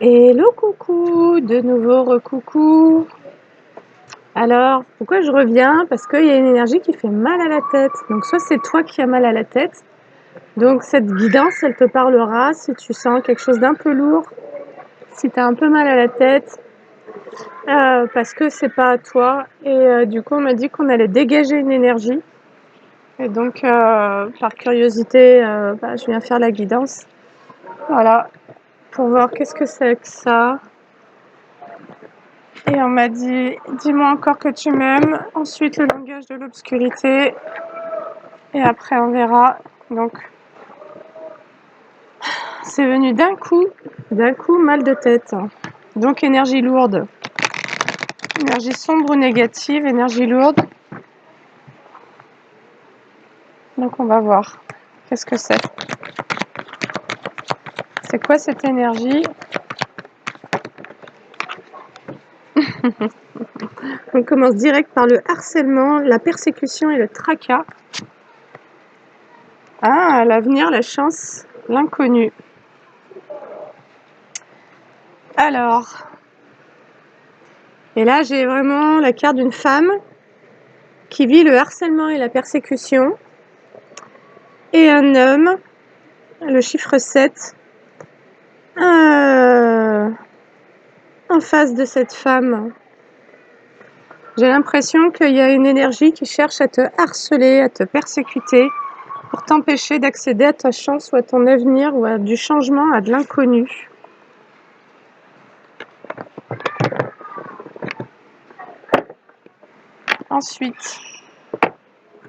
Hello coucou, de nouveau recoucou. Alors, pourquoi je reviens? Parce qu'il y a une énergie qui fait mal à la tête. Donc soit c'est toi qui as mal à la tête, donc cette guidance, elle te parlera si tu sens quelque chose d'un peu lourd, si tu as un peu mal à la tête, parce que c'est pas à toi. Et du coup, on m'a dit qu'on allait dégager une énergie. Et donc, par curiosité, je viens faire la guidance. Voilà, pour voir qu'est-ce que c'est que ça. Et on m'a dit, dis-moi encore que tu m'aimes. Ensuite, le langage de l'obscurité. Et après, on verra. Donc, c'est venu d'un coup, mal de tête. Donc, énergie lourde. Énergie sombre ou négative, énergie lourde. Donc, on va voir. Qu'est-ce que c'est? C'est quoi cette énergie? On commence direct par le harcèlement, la persécution et le tracas. Ah, l'avenir, la chance, l'inconnu. Alors, et là, j'ai vraiment la carte d'une femme qui vit le harcèlement et la persécution, et un homme, le chiffre 7, en face de cette femme. J'ai l'impression qu'il y a une énergie qui cherche à te harceler, à te persécuter, pour t'empêcher d'accéder à ta chance ou à ton avenir ou à du changement, à de l'inconnu. Ensuite,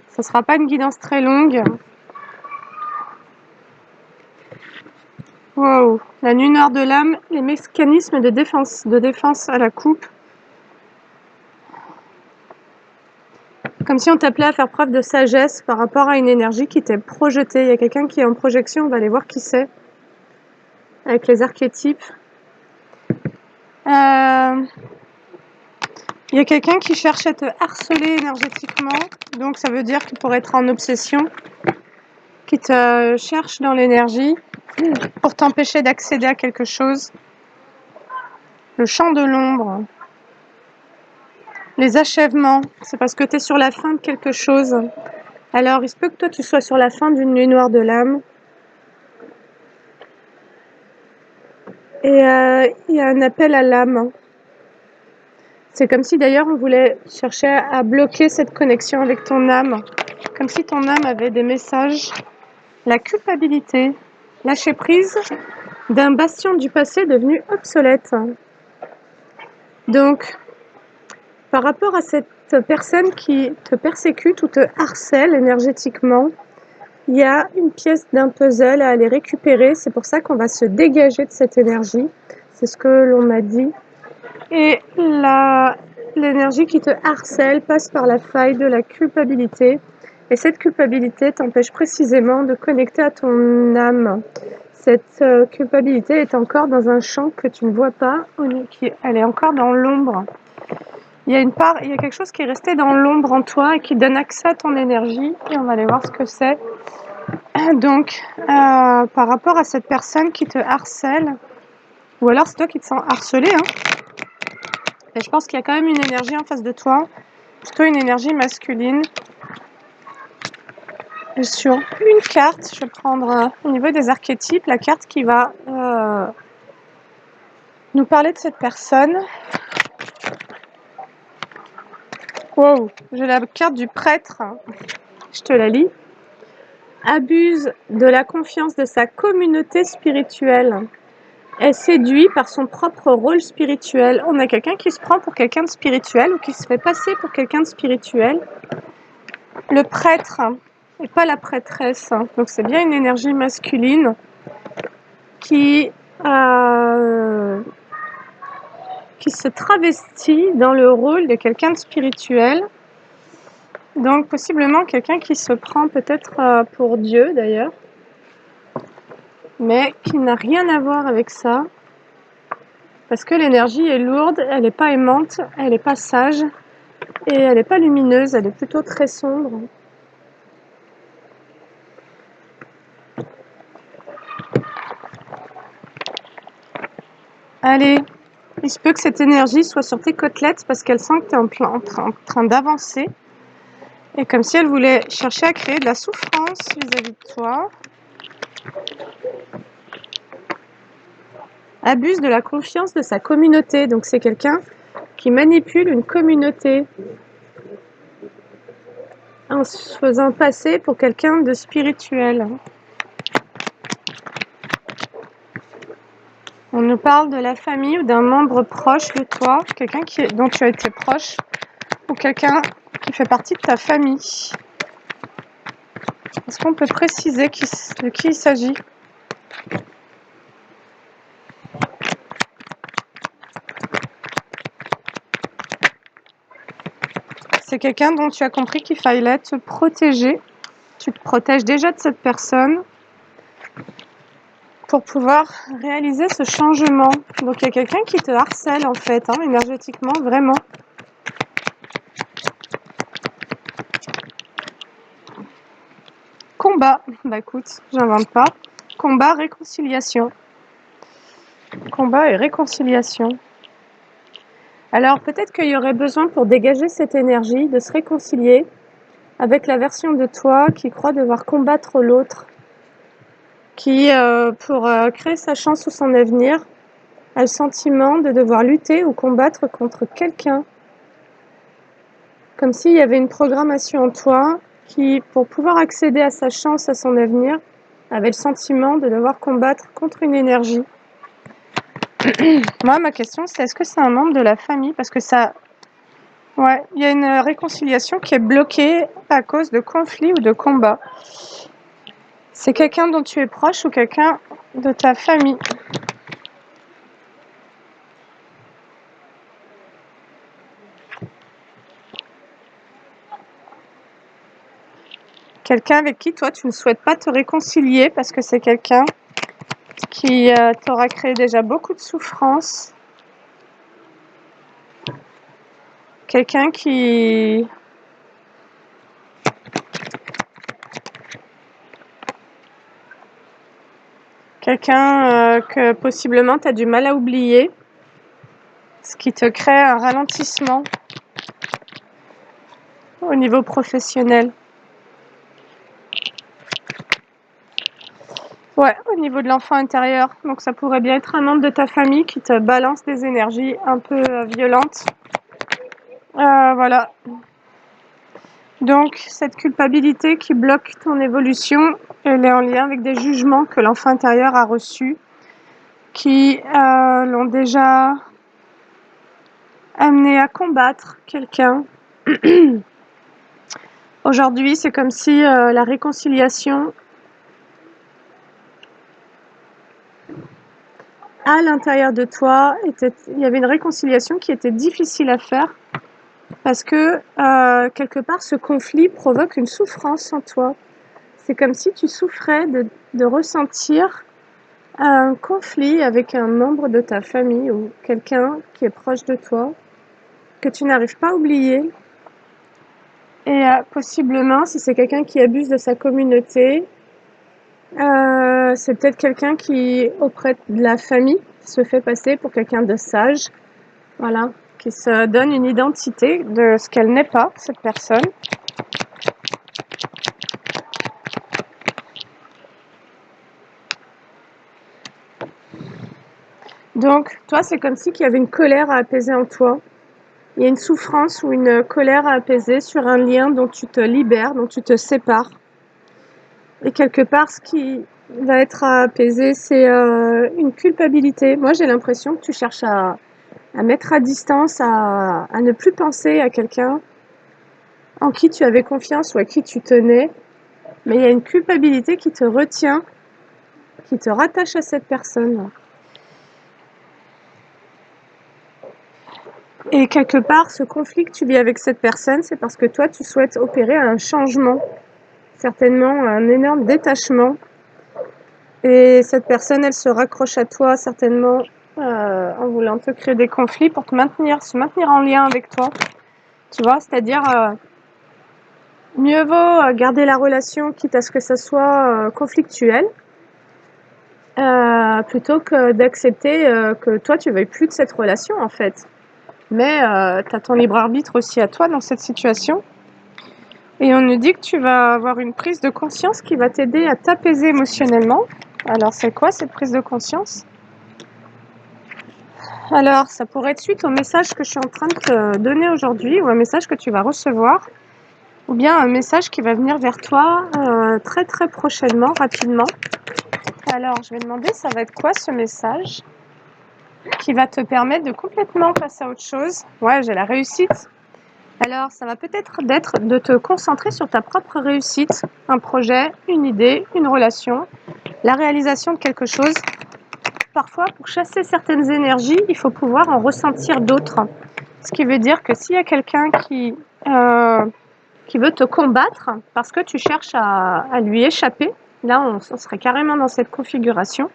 ce ne sera pas une guidance très longue. Wow, la nuit noire de l'âme, les mécanismes de défense à la coupe. Comme si on t'appelait à faire preuve de sagesse par rapport à une énergie qui t'est projetée. Il y a quelqu'un qui est en projection, on va aller voir qui c'est, avec les archétypes. Il y a quelqu'un qui cherche à te harceler énergétiquement, donc ça veut dire qu'il pourrait être en obsession, qui te cherche dans l'énergie pour t'empêcher d'accéder à quelque chose. Le champ de l'ombre, les achèvements, c'est parce que tu es sur la fin de quelque chose. Alors, il se peut que toi, tu sois sur la fin d'une nuit noire de l'âme. Et il y a un appel à l'âme. C'est comme si d'ailleurs on voulait chercher à bloquer cette connexion avec ton âme. Comme si ton âme avait des messages. La culpabilité, lâcher prise d'un bastion du passé devenu obsolète. Donc, par rapport à cette personne qui te persécute ou te harcèle énergétiquement, il y a une pièce d'un puzzle à aller récupérer. C'est pour ça qu'on va se dégager de cette énergie. C'est ce que l'on m'a dit. Et l'énergie qui te harcèle passe par la faille de la culpabilité. Et cette culpabilité t'empêche précisément de connecter à ton âme. Cette culpabilité est encore dans un champ que tu ne vois pas, elle est encore dans l'ombre. Il y a quelque chose qui est resté dans l'ombre en toi et qui donne accès à ton énergie. Et on va aller voir ce que c'est. Donc, par rapport à cette personne qui te harcèle, ou alors c'est toi qui te sens harcelé, et je pense qu'il y a quand même une énergie en face de toi, plutôt une énergie masculine. Et sur une carte, je vais prendre au niveau des archétypes, la carte qui va nous parler de cette personne. Wow, j'ai la carte du prêtre, je te la lis. Abuse de la confiance de sa communauté spirituelle. Est séduit par son propre rôle spirituel. On a quelqu'un qui se prend pour quelqu'un de spirituel ou qui se fait passer pour quelqu'un de spirituel. Le prêtre et pas la prêtresse. Donc c'est bien une énergie masculine qui se travestit dans le rôle de quelqu'un de spirituel. Donc possiblement quelqu'un qui se prend peut-être pour Dieu d'ailleurs, mais qui n'a rien à voir avec ça. Parce que l'énergie est lourde, elle n'est pas aimante, elle n'est pas sage et elle n'est pas lumineuse, elle est plutôt très sombre. Allez, il se peut que cette énergie soit sur tes côtelettes parce qu'elle sent que tu es en train d'avancer. Et comme si elle voulait chercher à créer de la souffrance vis-à-vis de toi. Abuse de la confiance de sa communauté. Donc c'est quelqu'un qui manipule une communauté en se faisant passer pour quelqu'un de spirituel. On nous parle de la famille ou d'un membre proche de toi, quelqu'un dont tu as été proche, ou quelqu'un qui fait partie de ta famille. Est-ce qu'on peut préciser de qui il s'agit ? C'est quelqu'un dont tu as compris qu'il fallait te protéger. Tu te protèges déjà de cette personne pour pouvoir réaliser ce changement. Donc il y a quelqu'un qui te harcèle en fait, énergétiquement, vraiment. Combat, bah écoute, j'invente pas. Combat, réconciliation. Combat et réconciliation. Alors peut-être qu'il y aurait besoin pour dégager cette énergie de se réconcilier avec la version de toi qui croit devoir combattre l'autre, qui, pour créer sa chance ou son avenir, a le sentiment de devoir lutter ou combattre contre quelqu'un. Comme s'il y avait une programmation en toi qui, pour pouvoir accéder à sa chance, à son avenir, avait le sentiment de devoir combattre contre une énergie. Moi, ma question, c'est est-ce que c'est un membre de la famille ? Parce que ça... Ouais, il y a une réconciliation qui est bloquée à cause de conflits ou de combats. C'est quelqu'un dont tu es proche ou quelqu'un de ta famille. Quelqu'un avec qui, toi, tu ne souhaites pas te réconcilier parce que c'est quelqu'un qui t'aura créé déjà beaucoup de souffrance. Quelqu'un qui... Quelqu'un que possiblement tu as du mal à oublier, ce qui te crée un ralentissement au niveau professionnel. Ouais, au niveau de l'enfant intérieur. Donc ça pourrait bien être un membre de ta famille qui te balance des énergies un peu violentes. Voilà. Donc cette culpabilité qui bloque ton évolution, elle est en lien avec des jugements que l'enfant intérieur a reçus, qui l'ont déjà amené à combattre quelqu'un. Aujourd'hui, c'est comme si la réconciliation à l'intérieur de toi, il y avait une réconciliation qui était difficile à faire parce que quelque part, ce conflit provoque une souffrance en toi. C'est comme si tu souffrais de ressentir un conflit avec un membre de ta famille ou quelqu'un qui est proche de toi, que tu n'arrives pas à oublier. Et possiblement, si c'est quelqu'un qui abuse de sa communauté, c'est peut-être quelqu'un qui, auprès de la famille, se fait passer pour quelqu'un de sage, voilà, qui se donne une identité de ce qu'elle n'est pas, cette personne. Donc, toi, c'est comme si qu'il y avait une colère à apaiser en toi. Il y a une souffrance ou une colère à apaiser sur un lien dont tu te libères, dont tu te sépares. Et quelque part, ce qui va être à apaiser, c'est une culpabilité. Moi, j'ai l'impression que tu cherches à mettre à distance, à ne plus penser à quelqu'un en qui tu avais confiance ou à qui tu tenais. Mais il y a une culpabilité qui te retient, qui te rattache à cette personne. Et quelque part, ce conflit que tu vis avec cette personne, c'est parce que toi, tu souhaites opérer un changement, certainement un énorme détachement. Et cette personne, elle se raccroche à toi, certainement, en voulant te créer des conflits pour se maintenir en lien avec toi. Tu vois, c'est-à-dire, mieux vaut garder la relation, quitte à ce que ça soit conflictuel, plutôt que d'accepter que toi tu veuilles plus de cette relation en fait. Mais tu as ton libre arbitre aussi à toi dans cette situation. Et on nous dit que tu vas avoir une prise de conscience qui va t'aider à t'apaiser émotionnellement. Alors c'est quoi cette prise de conscience? Alors ça pourrait être suite au message que je suis en train de te donner aujourd'hui, ou un message que tu vas recevoir, ou bien un message qui va venir vers toi très très prochainement, rapidement. Alors je vais demander ça va être quoi ce message qui va te permettre de complètement passer à autre chose. Ouais, j'ai la réussite. Alors, ça va peut-être d'être de te concentrer sur ta propre réussite, un projet, une idée, une relation, la réalisation de quelque chose. Parfois, pour chasser certaines énergies, il faut pouvoir en ressentir d'autres. Ce qui veut dire que s'il y a quelqu'un qui veut te combattre parce que tu cherches à lui échapper, là, on serait carrément dans cette configuration.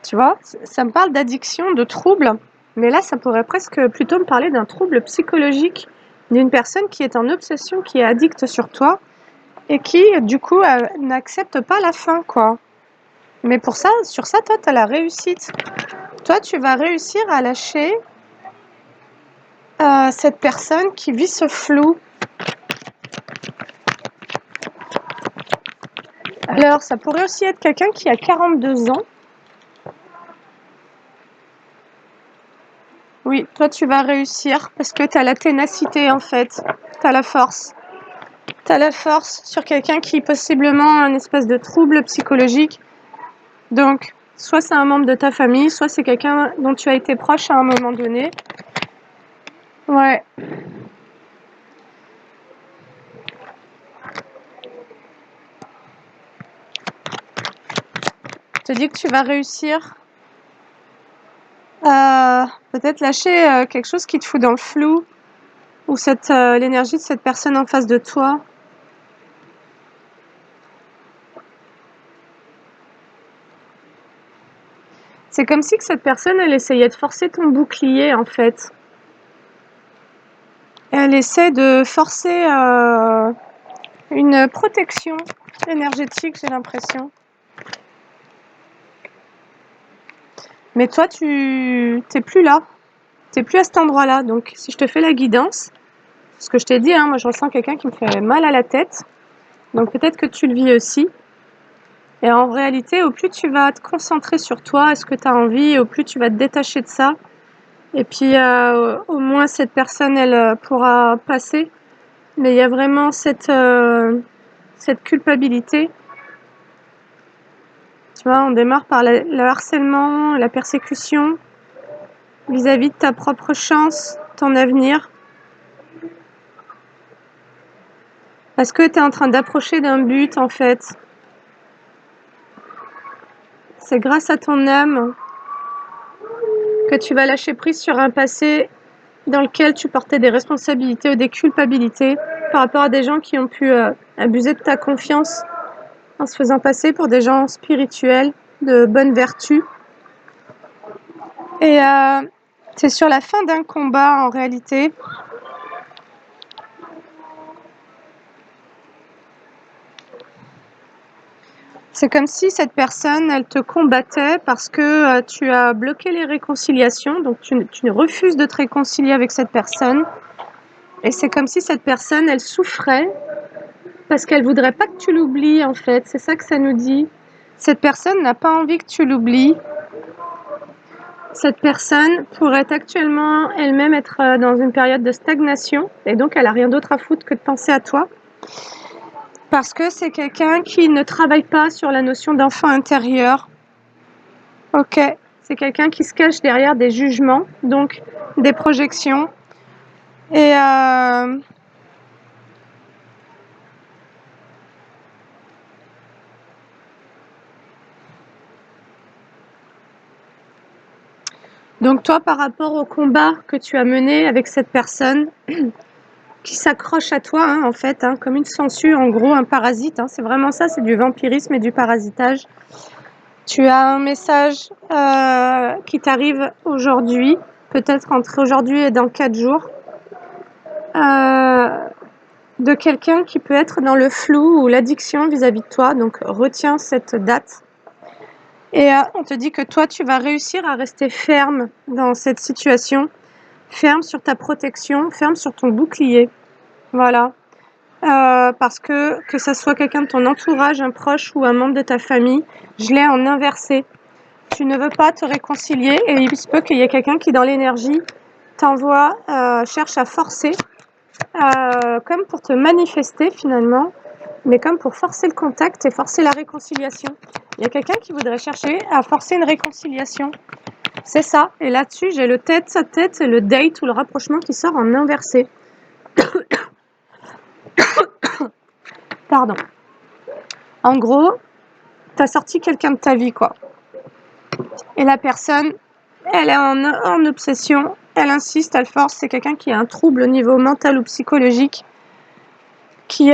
Tu vois, ça me parle d'addiction, de trouble, mais là, ça pourrait presque plutôt me parler d'un trouble psychologique, d'une personne qui est en obsession, qui est addicte sur toi et qui, du coup, n'accepte pas la fin, quoi. Mais pour ça, sur ça, toi, tu as la réussite. Toi, tu vas réussir à lâcher cette personne qui vit ce flou. Alors, ça pourrait aussi être quelqu'un qui a 42 ans. Oui, toi, tu vas réussir parce que tu as la ténacité, en fait. Tu as la force. Tu as la force sur quelqu'un qui possiblement a un espèce de trouble psychologique. Donc, soit c'est un membre de ta famille, soit c'est quelqu'un dont tu as été proche à un moment donné. Ouais. Je te dis que tu vas réussir à peut-être lâcher quelque chose qui te fout dans le flou, ou l'énergie de cette personne en face de toi. C'est comme si que cette personne, elle essayait de forcer ton bouclier, en fait. Elle essaie de forcer une protection énergétique, j'ai l'impression. Mais toi, tu t'es plus là. T'es plus à cet endroit-là. Donc, si je te fais la guidance, ce que je t'ai dit, hein, moi, je ressens quelqu'un qui me fait mal à la tête. Donc, peut-être que tu le vis aussi. Et en réalité, au plus tu vas te concentrer sur toi et ce que tu as envie, au plus tu vas te détacher de ça. Et puis, au moins, cette personne, elle pourra passer. Mais il y a vraiment cette culpabilité. Tu vois, on démarre par le harcèlement, la persécution vis-à-vis de ta propre chance, ton avenir. Parce que tu es en train d'approcher d'un but, en fait. C'est grâce à ton âme que tu vas lâcher prise sur un passé dans lequel tu portais des responsabilités ou des culpabilités par rapport à des gens qui ont pu abuser de ta confiance en se faisant passer pour des gens spirituels, de bonne vertu. Et c'est sur la fin d'un combat, en réalité. C'est comme si cette personne, elle te combattait parce que tu as bloqué les réconciliations, donc tu refuses de te réconcilier avec cette personne. Et c'est comme si cette personne, elle souffrait parce qu'elle voudrait pas que tu l'oublies, en fait. C'est ça que ça nous dit. Cette personne n'a pas envie que tu l'oublies. Cette personne pourrait actuellement elle-même être dans une période de stagnation et donc elle a rien d'autre à foutre que de penser à toi. Parce que c'est quelqu'un qui ne travaille pas sur la notion d'enfant intérieur. Ok, c'est quelqu'un qui se cache derrière des jugements, donc des projections. Et donc toi, par rapport au combat que tu as mené avec cette personne qui s'accroche à toi, hein, en fait, hein, comme une sangsue, en gros, un parasite, hein, c'est vraiment ça, c'est du vampirisme et du parasitage. Tu as un message qui t'arrive aujourd'hui, peut-être entre aujourd'hui et dans 4 jours. de quelqu'un qui peut être dans le flou ou l'addiction vis-à-vis de toi. Donc retiens cette date. Et on te dit que toi, tu vas réussir à rester ferme dans cette situation, ferme sur ta protection, ferme sur ton bouclier. Voilà. Parce que ça soit quelqu'un de ton entourage, un proche ou un membre de ta famille, je l'ai en inversé. Tu ne veux pas te réconcilier et il se peut qu'il y ait quelqu'un qui, dans l'énergie, t'envoie, cherche à forcer, comme pour te manifester finalement, mais comme pour forcer le contact et forcer la réconciliation. Il y a quelqu'un qui voudrait chercher à forcer une réconciliation. C'est ça. Et là-dessus, j'ai le tête à tête et le date ou le rapprochement qui sort en inversé. Pardon. En gros, t'as sorti quelqu'un de ta vie, quoi. Et la personne, elle est en obsession, elle insiste, elle force. C'est quelqu'un qui a un trouble au niveau mental ou psychologique, qui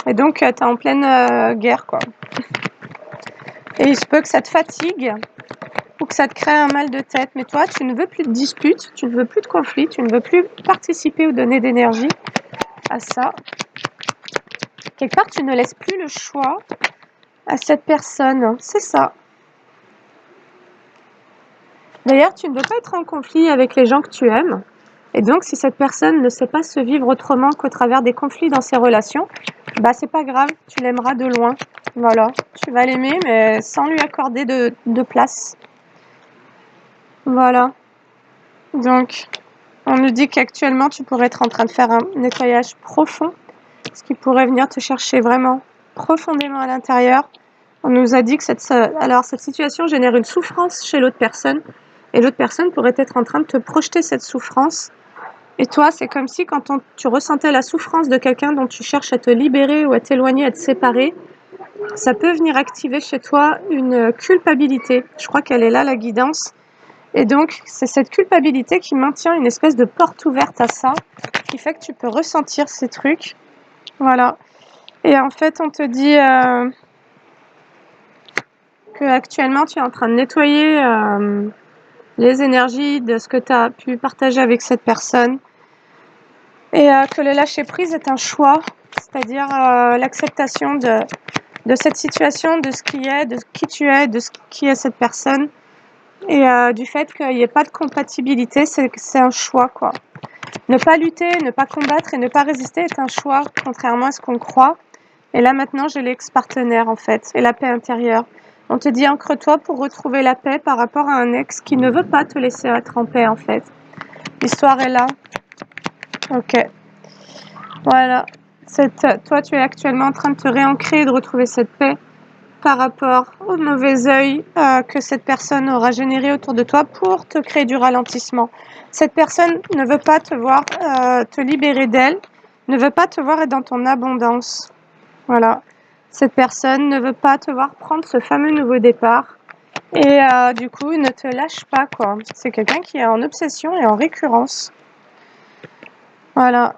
et donc t'es en pleine guerre, quoi. Et il se peut que ça te fatigue ou que ça te crée un mal de tête. Mais toi, tu ne veux plus de disputes, tu ne veux plus de conflits, tu ne veux plus participer ou donner d'énergie à ça. Quelque part, tu ne laisses plus le choix à cette personne. C'est ça. D'ailleurs, tu ne veux pas être en conflit avec les gens que tu aimes. Et donc, si cette personne ne sait pas se vivre autrement qu'au travers des conflits dans ses relations, bah c'est pas grave, tu l'aimeras de loin. Voilà, tu vas l'aimer, mais sans lui accorder de place. Voilà. Donc, on nous dit qu'actuellement, tu pourrais être en train de faire un nettoyage profond, ce qui pourrait venir te chercher vraiment profondément à l'intérieur. On nous a dit que cette situation génère une souffrance chez l'autre personne, et l'autre personne pourrait être en train de te projeter cette souffrance. Et toi, c'est comme si quand tu ressentais la souffrance de quelqu'un dont tu cherches à te libérer ou à t'éloigner, à te séparer, ça peut venir activer chez toi une culpabilité. Je crois qu'elle est là, la guidance. Et donc, c'est cette culpabilité qui maintient une espèce de porte ouverte à ça, qui fait que tu peux ressentir ces trucs. Voilà. Et en fait, on te dit que actuellement, tu es en train de nettoyer les énergies de ce que tu as pu partager avec cette personne. Et que le lâcher-prise est un choix, c'est-à-dire l'acceptation de cette situation, de ce qui est, de qui tu es, de ce qui est cette personne. Et du fait qu'il n'y ait pas de compatibilité, c'est un choix, quoi. Ne pas lutter, ne pas combattre et ne pas résister est un choix, contrairement à ce qu'on croit. Et là, maintenant, j'ai l'ex-partenaire, en fait, et la paix intérieure. On te dit, ancre-toi pour retrouver la paix par rapport à un ex qui ne veut pas te laisser être en paix, en fait. L'histoire est là. Ok. Voilà. Toi, tu es actuellement en train de te réancrer et de retrouver cette paix par rapport au mauvais œil que cette personne aura généré autour de toi pour te créer du ralentissement. Cette personne ne veut pas te voir te libérer d'elle, ne veut pas te voir être dans ton abondance. Voilà. Cette personne ne veut pas te voir prendre ce fameux nouveau départ. Et du coup, ne te lâche pas, quoi. C'est quelqu'un qui est en obsession et en récurrence. Voilà.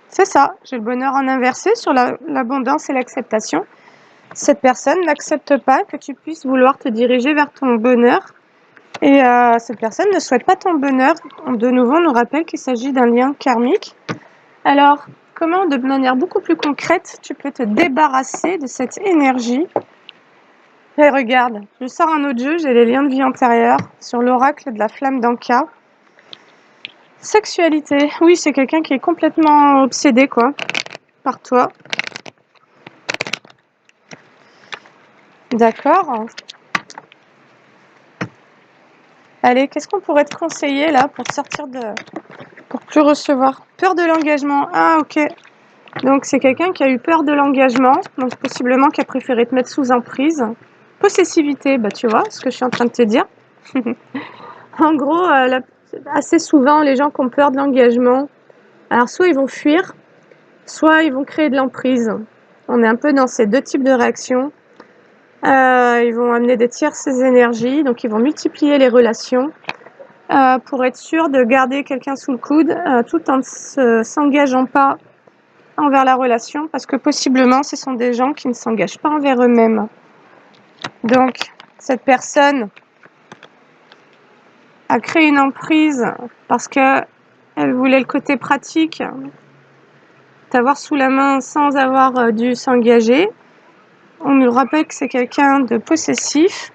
C'est ça. J'ai le bonheur en inversé sur l'abondance et l'acceptation. Cette personne n'accepte pas que tu puisses vouloir te diriger vers ton bonheur. Et cette personne ne souhaite pas ton bonheur. De nouveau, on nous rappelle qu'il s'agit d'un lien karmique. Alors, comment, de manière beaucoup plus concrète, tu peux te débarrasser de cette énergie? Et regarde, je sors un autre jeu, j'ai les liens de vie antérieure sur l'oracle de la flamme d'Anka. Sexualité. Oui, c'est quelqu'un qui est complètement obsédé, quoi, par toi. D'accord. Allez, qu'est-ce qu'on pourrait te conseiller là pour sortir pour plus recevoir? Peur de l'engagement. Ah, ok. Donc c'est quelqu'un qui a eu peur de l'engagement, donc possiblement qui a préféré te mettre sous emprise. Possessivité, bah tu vois ce que je suis en train de te dire. En gros, assez souvent, les gens qui ont peur de l'engagement, alors soit ils vont fuir, soit ils vont créer de l'emprise. On est un peu dans ces deux types de réactions. Ils vont amener des tierces énergies, donc ils vont multiplier les relations pour être sûr de garder quelqu'un sous le coude tout en ne s'engageant pas envers la relation, parce que possiblement ce sont des gens qui ne s'engagent pas envers eux-mêmes. Donc cette personne a créé une emprise parce que Elle voulait le côté pratique, t'avoir sous la main sans avoir dû s'engager. On nous rappelle que c'est quelqu'un de possessif.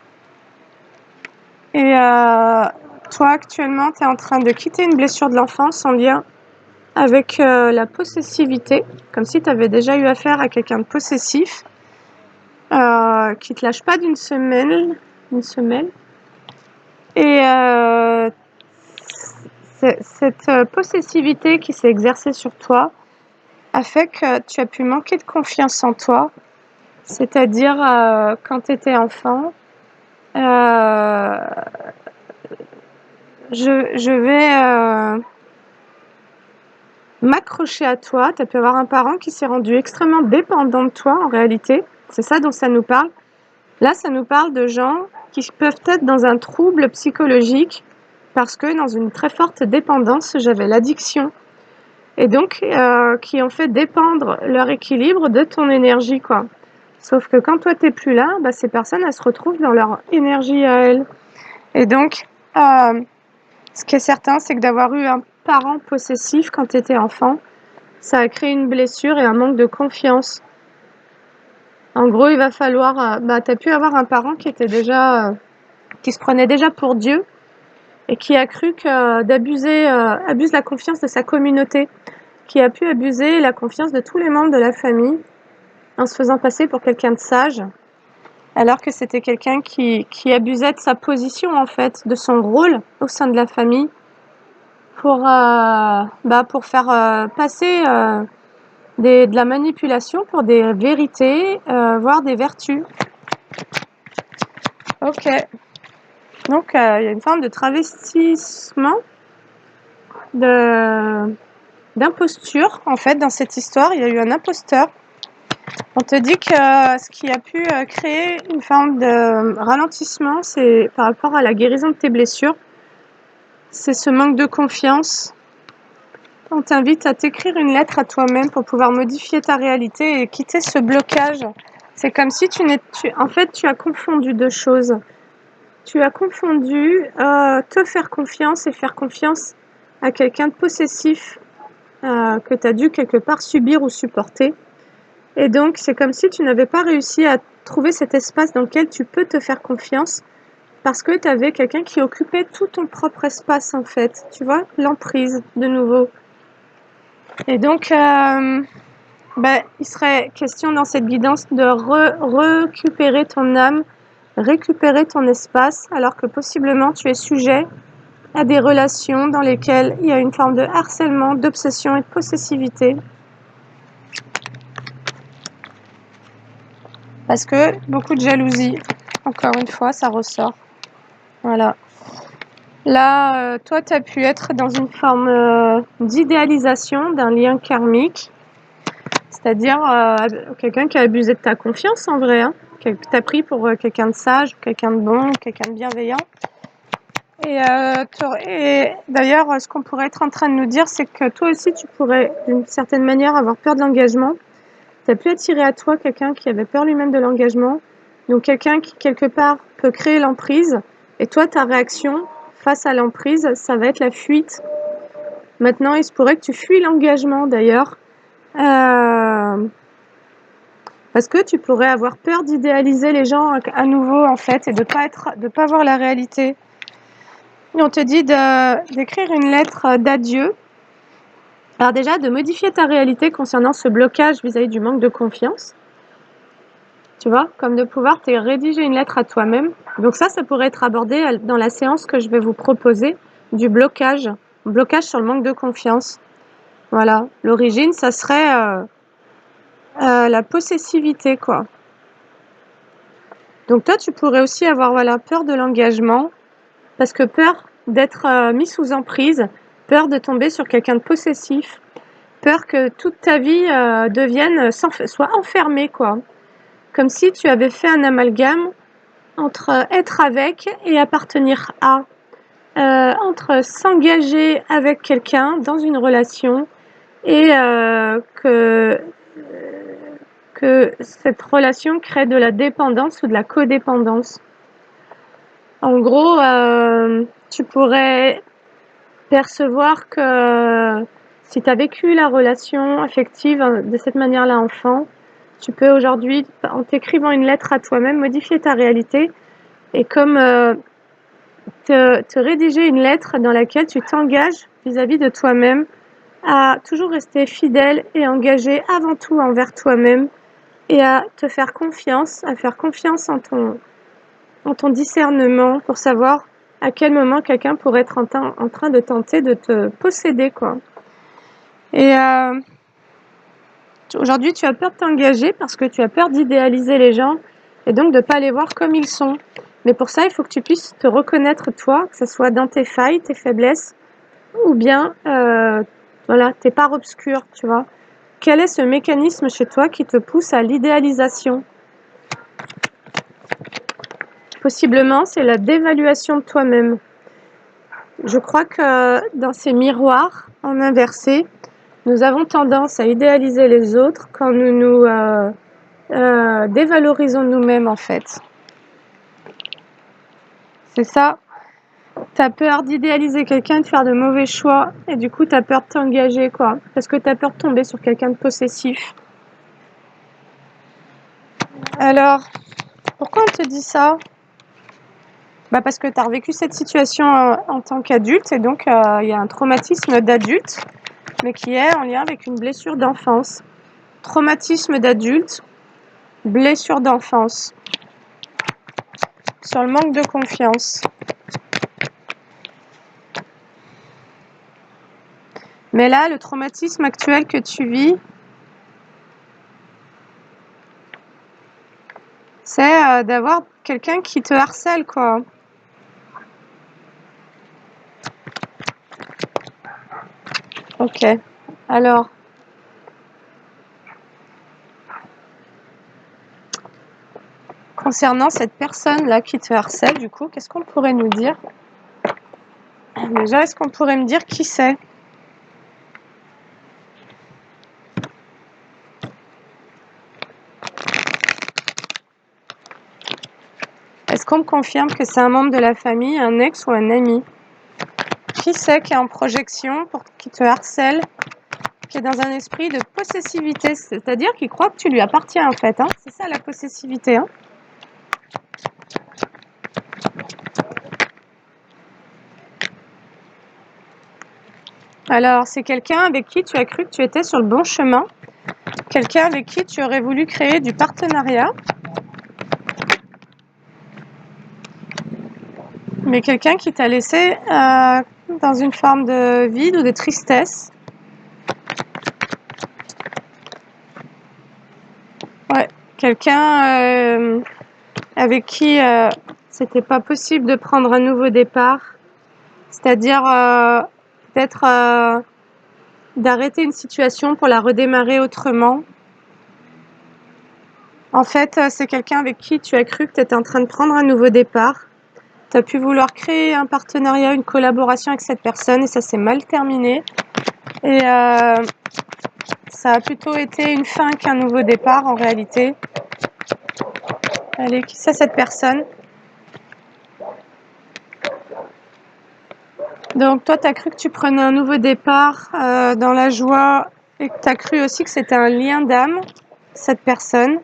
Et toi, actuellement, tu es en train de quitter une blessure de l'enfance en lien avec la possessivité, comme si tu avais déjà eu affaire à quelqu'un de possessif, qui te lâche pas d'une semaine. Et cette possessivité qui s'est exercée sur toi a fait que tu as pu manquer de confiance en toi, c'est-à-dire quand tu étais enfant. Je vais m'accrocher à toi. Tu as pu avoir un parent qui s'est rendu extrêmement dépendant de toi en réalité. C'est ça dont ça nous parle. Là, ça nous parle de gens qui peuvent être dans un trouble psychologique parce que dans une très forte dépendance, j'avais l'addiction. Et donc, qui ont fait dépendre leur équilibre de ton énergie, quoi. Sauf que quand toi, t'es plus là, bah, ces personnes, elles se retrouvent dans leur énergie à elles. Et donc, ce qui est certain, c'est que d'avoir eu un parent possessif quand tu étais enfant, ça a créé une blessure et un manque de confiance. En gros, il va falloir... tu as pu avoir un parent qui était déjà... qui se prenait déjà pour Dieu et qui a cru que abuse la confiance de sa communauté, qui a pu abuser la confiance de tous les membres de la famille en se faisant passer pour quelqu'un de sage, alors que c'était quelqu'un qui abusait de sa position, en fait, de son rôle au sein de la famille, pour faire passer de la manipulation pour des vérités, voire des vertus. Ok. Donc, il y a une forme de travestissement, d'imposture, en fait, dans cette histoire. Il y a eu un imposteur. On te dit que ce qui a pu créer une forme de ralentissement, c'est par rapport à la guérison de tes blessures, c'est ce manque de confiance. On t'invite à t'écrire une lettre à toi-même pour pouvoir modifier ta réalité et quitter ce blocage. C'est comme si tu as confondu deux choses. Tu as confondu te faire confiance et faire confiance à quelqu'un de possessif que tu as dû quelque part subir ou supporter. Et donc, c'est comme si tu n'avais pas réussi à trouver cet espace dans lequel tu peux te faire confiance parce que tu avais quelqu'un qui occupait tout ton propre espace, en fait. Tu vois, l'emprise, de nouveau. Et donc, il serait question dans cette guidance de récupérer ton âme, récupérer ton espace, alors que possiblement tu es sujet à des relations dans lesquelles il y a une forme de harcèlement, d'obsession et de possessivité. Parce que beaucoup de jalousie, encore une fois, ça ressort. Voilà. Là, toi, tu as pu être dans une forme d'idéalisation d'un lien karmique, c'est-à-dire quelqu'un qui a abusé de ta confiance en vrai, hein, que tu as pris pour quelqu'un de sage, quelqu'un de bon, quelqu'un de bienveillant. Et d'ailleurs, ce qu'on pourrait être en train de nous dire, c'est que toi aussi, tu pourrais, d'une certaine manière, avoir peur de l'engagement. Tu as pu attirer à toi quelqu'un qui avait peur lui-même de l'engagement, donc quelqu'un qui, quelque part, peut créer l'emprise. Et toi, ta réaction face à l'emprise, ça va être la fuite. Maintenant, il se pourrait que tu fuis l'engagement, d'ailleurs, parce que tu pourrais avoir peur d'idéaliser les gens à nouveau, en fait, et de pas voir la réalité. Et on te dit d'écrire une lettre d'adieu. Alors déjà, de modifier ta réalité concernant ce blocage vis-à-vis du manque de confiance. Tu vois, comme de pouvoir te rédiger une lettre à toi-même. Donc ça pourrait être abordé dans la séance que je vais vous proposer du blocage sur le manque de confiance. Voilà, l'origine, ça serait la possessivité, quoi. Donc toi, tu pourrais aussi avoir peur de l'engagement, parce que peur d'être mis sous emprise, peur de tomber sur quelqu'un de possessif, peur que toute ta vie soit enfermée, quoi. Comme si tu avais fait un amalgame entre être avec et appartenir à, entre s'engager avec quelqu'un dans une relation et que cette relation crée de la dépendance ou de la codépendance. En gros, tu pourrais percevoir que si tu as vécu la relation affective de cette manière-là enfant, tu peux aujourd'hui, en t'écrivant une lettre à toi-même, modifier ta réalité et comme te rédiger une lettre dans laquelle tu t'engages vis-à-vis de toi-même à toujours rester fidèle et engagé avant tout envers toi-même et à te faire confiance, à faire confiance en ton discernement pour savoir à quel moment quelqu'un pourrait être en train de tenter de te posséder, quoi. Et aujourd'hui, tu as peur de t'engager parce que tu as peur d'idéaliser les gens et donc de ne pas les voir comme ils sont. Mais pour ça, il faut que tu puisses te reconnaître toi, que ce soit dans tes failles, tes faiblesses, ou bien voilà, tes parts obscures, tu vois. Quel est ce mécanisme chez toi qui te pousse à l'idéalisation? Possiblement, c'est la dévaluation de toi-même. Je crois que dans ces miroirs en inversé, nous avons tendance à idéaliser les autres quand nous nous dévalorisons nous-mêmes, en fait. C'est ça. Tu as peur d'idéaliser quelqu'un, de faire de mauvais choix, et du coup, tu as peur de t'engager, quoi. Parce que tu as peur de tomber sur quelqu'un de possessif. Alors, pourquoi on te dit ça? Bah parce que tu as revécu cette situation en tant qu'adulte, et donc il y a un traumatisme d'adulte, mais qui est en lien avec une blessure d'enfance. Traumatisme d'adulte, blessure d'enfance. Sur le manque de confiance. Mais là, le traumatisme actuel que tu vis, c'est d'avoir quelqu'un qui te harcèle, quoi. Ok. Alors, concernant cette personne-là qui te harcèle, du coup, qu'est-ce qu'on pourrait nous dire? Déjà, est-ce qu'on pourrait me dire qui c'est? Est-ce qu'on me confirme que c'est un membre de la famille, un ex ou un ami? Qui c'est qui est en projection, qui te harcèle, qui est dans un esprit de possessivité, c'est-à-dire qu'il croit que tu lui appartiens en fait, hein? C'est ça la possessivité, hein? Alors, c'est quelqu'un avec qui tu as cru que tu étais sur le bon chemin, quelqu'un avec qui tu aurais voulu créer du partenariat, mais quelqu'un qui t'a laissé dans une forme de vide ou de tristesse. Ouais, quelqu'un avec qui c'était pas possible de prendre un nouveau départ, c'est-à-dire peut-être d'arrêter une situation pour la redémarrer autrement. En fait, c'est quelqu'un avec qui tu as cru que tu étais en train de prendre un nouveau départ. Tu as pu vouloir créer un partenariat, une collaboration avec cette personne et ça s'est mal terminé. Et ça a plutôt été une fin qu'un nouveau départ en réalité. Allez, qui c'est cette personne? Donc toi, tu as cru que tu prenais un nouveau départ dans la joie et que tu as cru aussi que c'était un lien d'âme, cette personne.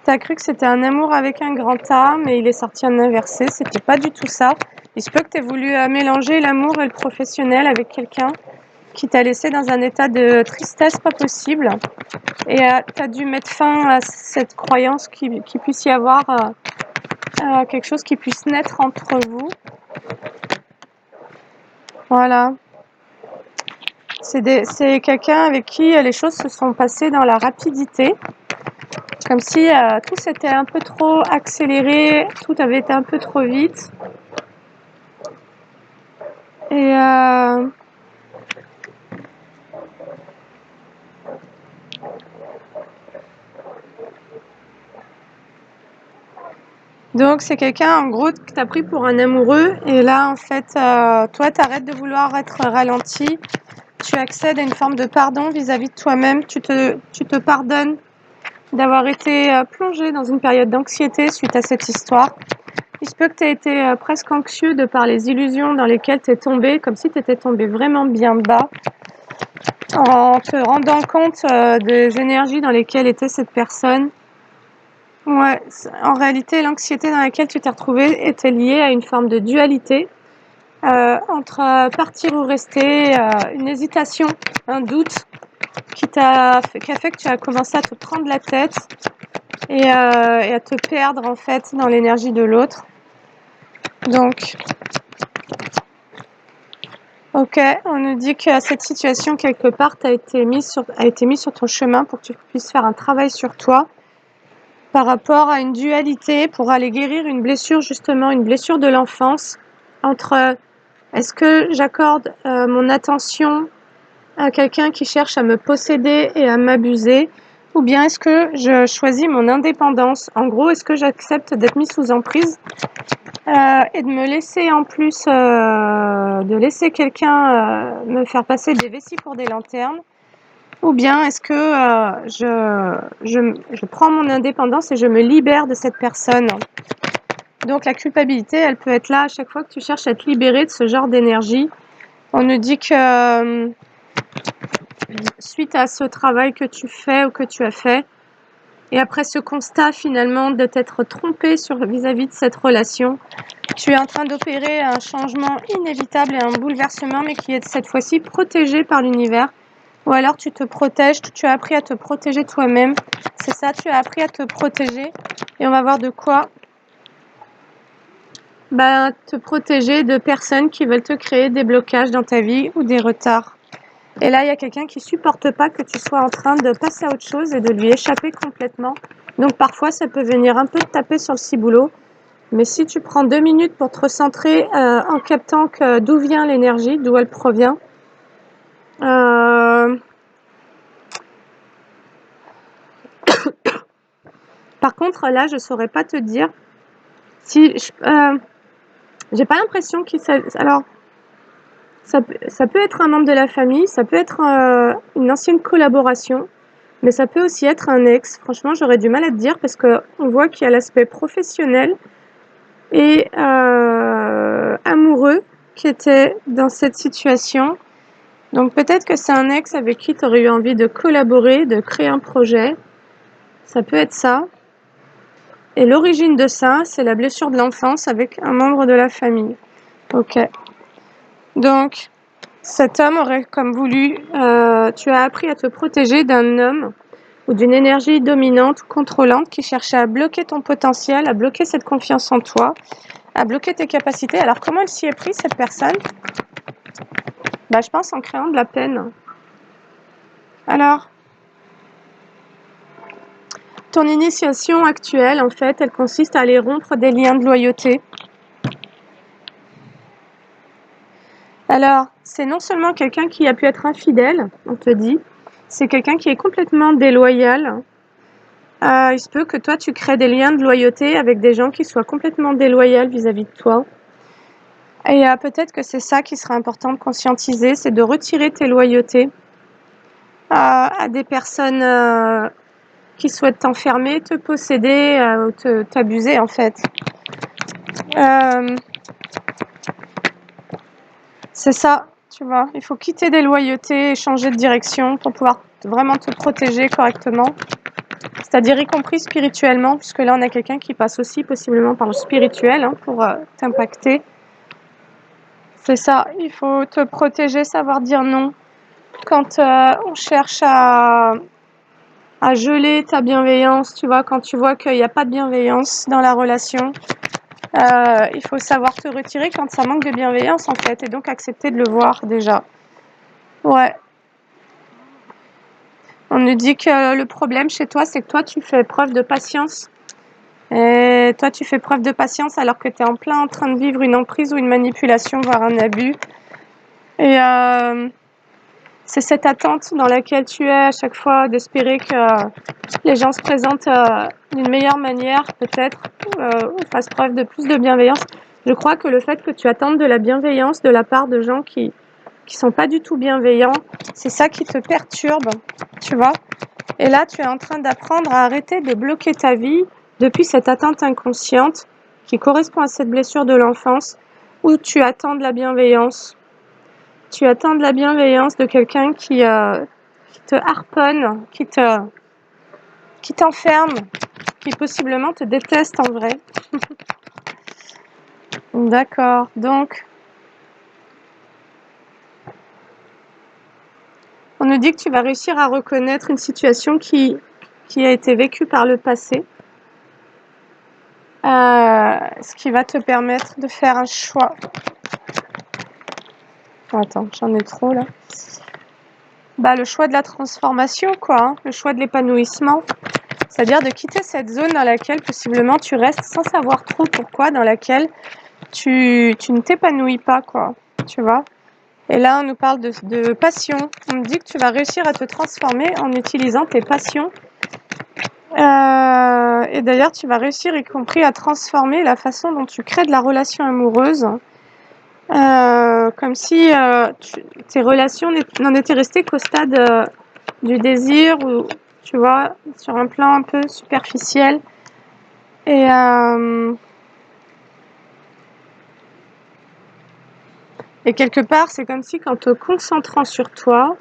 Tu as cru que c'était un amour avec un grand A, mais il est sorti en inversé, c'était pas du tout ça. Il se peut que tu aies voulu mélanger l'amour et le professionnel avec quelqu'un qui t'a laissé dans un état de tristesse pas possible. Et tu as dû mettre fin à cette croyance qu'il puisse y avoir quelque chose qui puisse naître entre vous. Voilà. C'est quelqu'un avec qui les choses se sont passées dans la rapidité. Comme si tout s'était un peu trop accéléré, tout avait été un peu trop vite. Et donc c'est quelqu'un en gros que tu as pris pour un amoureux et là en fait toi tu arrêtes de vouloir être ralenti, tu accèdes à une forme de pardon vis-à-vis de toi-même, tu te pardonnes d'avoir été plongé dans une période d'anxiété suite à cette histoire Il se peut que tu aies été presque anxieux de par les illusions dans lesquelles tu es tombé, comme si tu étais tombé vraiment bien bas, en te rendant compte des énergies dans lesquelles était cette personne. Ouais, en réalité, l'anxiété dans laquelle tu t'es retrouvé était liée à une forme de dualité entre partir ou rester, une hésitation, un doute qui a fait que tu as commencé à te prendre la tête et à te perdre en fait dans l'énergie de l'autre. Donc, ok, on nous dit que cette situation quelque part a été mise sur ton chemin pour que tu puisses faire un travail sur toi par rapport à une dualité pour aller guérir une blessure, justement une blessure de l'enfance entre est-ce que j'accorde mon attention à quelqu'un qui cherche à me posséder et à m'abuser, ou bien est-ce que je choisis mon indépendance? En gros, est-ce que j'accepte d'être mise sous emprise et de me laisser en plus, de laisser quelqu'un me faire passer des vessies pour des lanternes, ou bien est-ce que je prends mon indépendance et je me libère de cette personne? Donc la culpabilité, elle peut être là à chaque fois que tu cherches à te libérer de ce genre d'énergie. On nous dit que suite à ce travail que tu fais ou que tu as fait, et après ce constat finalement de t'être trompé vis-à-vis de cette relation, tu es en train d'opérer un changement inévitable et un bouleversement, mais qui est cette fois-ci protégé par l'univers. Ou alors tu te protèges, tu as appris à te protéger toi-même. C'est ça, tu as appris à te protéger. Et on va voir de quoi te protéger de personnes qui veulent te créer des blocages dans ta vie ou des retards. Et là, il y a quelqu'un qui supporte pas que tu sois en train de passer à autre chose et de lui échapper complètement. Donc parfois, ça peut venir un peu te taper sur le ciboulot. Mais si tu prends 2 minutes pour te recentrer en captant d'où vient l'énergie, d'où elle provient, par contre, là, je saurais pas te dire si j'ai pas l'impression qu'il s'agit. Alors, ça peut être un membre de la famille, ça peut être une ancienne collaboration, mais ça peut aussi être un ex. Franchement, j'aurais du mal à te dire parce que on voit qu'il y a l'aspect professionnel et amoureux qui était dans cette situation. Donc peut-être que c'est un ex avec qui tu aurais eu envie de collaborer, de créer un projet. Ça peut être ça. Et l'origine de ça, c'est la blessure de l'enfance avec un membre de la famille. Ok. Donc, cet homme aurait comme voulu... tu as appris à te protéger d'un homme ou d'une énergie dominante ou contrôlante qui cherchait à bloquer ton potentiel, à bloquer cette confiance en toi, à bloquer tes capacités. Alors, comment elle s'y est prise, cette personne? Je pense en créant de la peine. Alors, ton initiation actuelle, en fait, elle consiste à aller rompre des liens de loyauté. Alors, c'est non seulement quelqu'un qui a pu être infidèle, on te dit, c'est quelqu'un qui est complètement déloyal. Il se peut que toi, tu crées des liens de loyauté avec des gens qui soient complètement déloyaux vis-à-vis de toi. Et peut-être que c'est ça qui sera important de conscientiser, c'est de retirer tes loyautés à des personnes qui souhaitent t'enfermer, te posséder ou t'abuser en fait. C'est ça, tu vois. Il faut quitter des loyautés et changer de direction pour pouvoir vraiment te protéger correctement. C'est-à-dire y compris spirituellement, puisque là on a quelqu'un qui passe aussi possiblement par le spirituel pour t'impacter. C'est ça, il faut te protéger, savoir dire non. Quand on cherche à geler ta bienveillance, tu vois, quand tu vois qu'il n'y a pas de bienveillance dans la relation, il faut savoir te retirer quand ça manque de bienveillance en fait, et donc accepter de le voir déjà. Ouais. On nous dit que le problème chez toi, c'est que toi, tu fais preuve de patience. Et toi, tu fais preuve de patience alors que tu es en plein en train de vivre une emprise ou une manipulation, voire un abus. Et c'est cette attente dans laquelle tu es à chaque fois d'espérer que les gens se présentent d'une meilleure manière, peut-être, ou fassent preuve de plus de bienveillance. Je crois que le fait que tu attendes de la bienveillance de la part de gens qui sont pas du tout bienveillants, c'est ça qui te perturbe, tu vois. Et là, tu es en train d'apprendre à arrêter de bloquer ta vie depuis cette attente inconsciente qui correspond à cette blessure de l'enfance où tu attends de la bienveillance. Tu attends de la bienveillance de quelqu'un qui te harponne, qui t'enferme, qui possiblement te déteste en vrai. D'accord, donc on nous dit que tu vas réussir à reconnaître une situation qui a été vécue par le passé, ce qui va te permettre de faire un choix. Attends, j'en ai trop là. Le choix de la transformation, quoi, hein, le choix de l'épanouissement. C'est-à-dire de quitter cette zone dans laquelle possiblement tu restes sans savoir trop pourquoi, dans laquelle tu ne t'épanouis pas, quoi, tu vois. Et là, on nous parle de passion. On me dit que tu vas réussir à te transformer en utilisant tes passions. Et d'ailleurs, tu vas réussir, y compris, à transformer la façon dont tu crées de la relation amoureuse. Comme si tes relations n'en étaient restées qu'au stade du désir, ou tu vois, sur un plan un peu superficiel. Et quelque part, c'est comme si, qu'en te concentrant sur toi,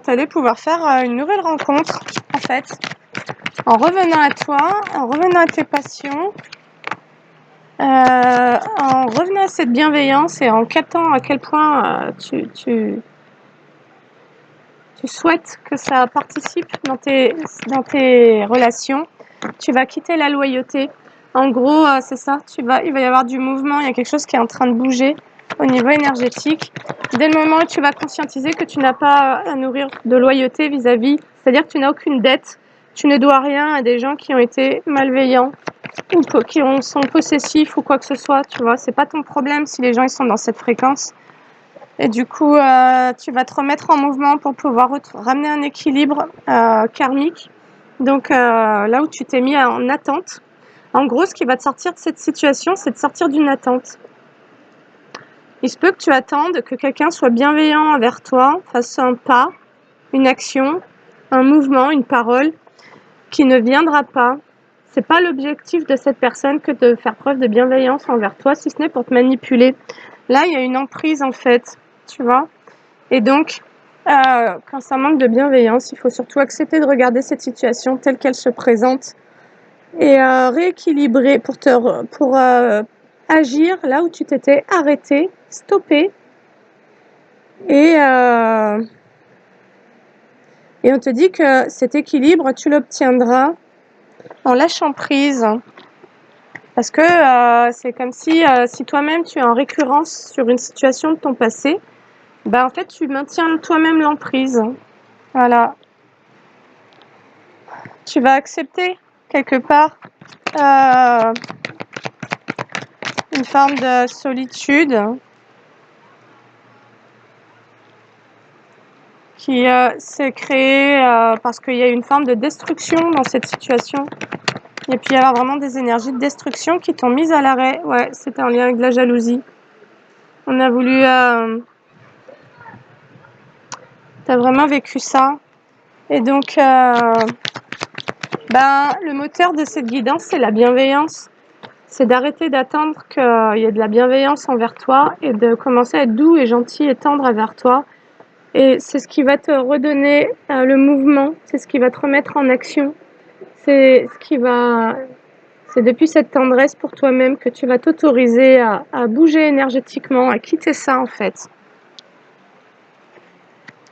t'allais pouvoir faire une nouvelle rencontre, en fait. En revenant à toi, en revenant à tes passions, en revenant à cette bienveillance et en captant à quel point tu souhaites que ça participe dans tes relations, tu vas quitter la loyauté. En gros, c'est ça, il va y avoir du mouvement, il y a quelque chose qui est en train de bouger au niveau énergétique. Dès le moment où tu vas conscientiser que tu n'as pas à nourrir de loyauté vis-à-vis, c'est-à-dire que tu n'as aucune dette, tu ne dois rien à des gens qui ont été malveillants ou qui sont possessifs ou quoi que ce soit, tu vois, c'est pas ton problème si les gens ils sont dans cette fréquence. Et du coup, tu vas te remettre en mouvement pour pouvoir ramener un équilibre karmique. Donc là où tu t'es mis en attente, en gros, ce qui va te sortir de cette situation, c'est de sortir d'une attente. Il se peut que tu attendes que quelqu'un soit bienveillant envers toi, fasse un pas, une action, un mouvement, une parole, qui ne viendra pas. C'est pas l'objectif de cette personne que de faire preuve de bienveillance envers toi, si ce n'est pour te manipuler. Là, il y a une emprise en fait, tu vois. Et donc, quand ça manque de bienveillance, il faut surtout accepter de regarder cette situation telle qu'elle se présente et rééquilibrer pour agir là où tu t'étais arrêté, stoppé. Et on te dit que cet équilibre, tu l'obtiendras en lâchant prise. Parce que c'est comme si toi-même tu es en récurrence sur une situation de ton passé, en fait tu maintiens toi-même l'emprise. Voilà. Tu vas accepter quelque part une forme de solitude qui s'est créée parce qu'il y a une forme de destruction dans cette situation. Et puis il y a vraiment des énergies de destruction qui t'ont mise à l'arrêt. Ouais, c'était en lien avec la jalousie. On a voulu... t'as vraiment vécu ça. Et donc, le moteur de cette guidance, c'est la bienveillance. C'est d'arrêter d'attendre qu'il y ait de la bienveillance envers toi et de commencer à être doux et gentil et tendre envers toi. Et c'est ce qui va te redonner le mouvement, c'est ce qui va te remettre en action. C'est depuis cette tendresse pour toi-même que tu vas t'autoriser à bouger énergétiquement, à quitter ça en fait.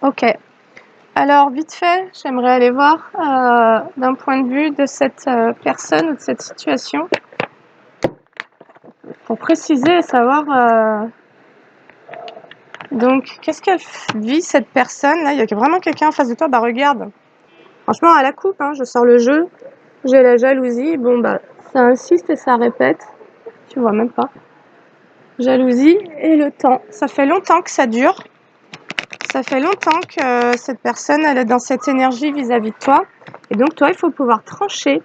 Ok. Alors, vite fait, j'aimerais aller voir d'un point de vue de cette personne ou de cette situation pour préciser et savoir donc qu'est-ce qu'elle vit cette personne là. Il y a vraiment quelqu'un en face de toi. Regarde, franchement à la coupe, hein, je sors le jeu, j'ai la jalousie, ça insiste et ça répète, tu vois même pas, jalousie et le temps, ça fait longtemps que ça dure. Ça fait longtemps que cette personne, elle est dans cette énergie vis-à-vis de toi. Et donc, toi, il faut pouvoir trancher.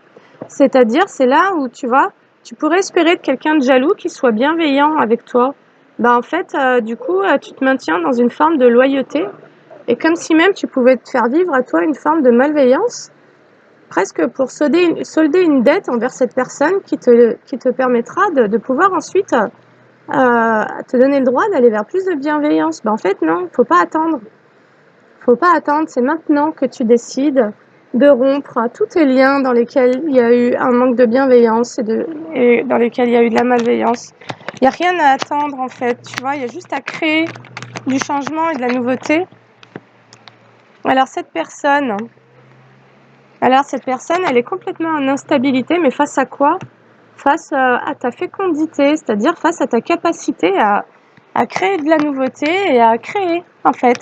C'est-à-dire, c'est là où, tu vois, tu pourrais espérer de quelqu'un de jaloux qui soit bienveillant avec toi. En fait, du coup, tu te maintiens dans une forme de loyauté et comme si même tu pouvais te faire vivre à toi une forme de malveillance, presque pour solder une dette envers cette personne qui te permettra de pouvoir ensuite te donner le droit d'aller vers plus de bienveillance. En fait, non, faut pas attendre. Faut pas attendre, c'est maintenant que tu décides de rompre tous tes liens dans lesquels il y a eu un manque de bienveillance et dans lesquels il y a eu de la malveillance. Il n'y a rien à attendre en fait, tu vois, il y a juste à créer du changement et de la nouveauté. Alors cette personne, elle est complètement en instabilité, mais face à quoi? Face à ta fécondité, c'est-à-dire face à ta capacité à créer de la nouveauté et à créer en fait.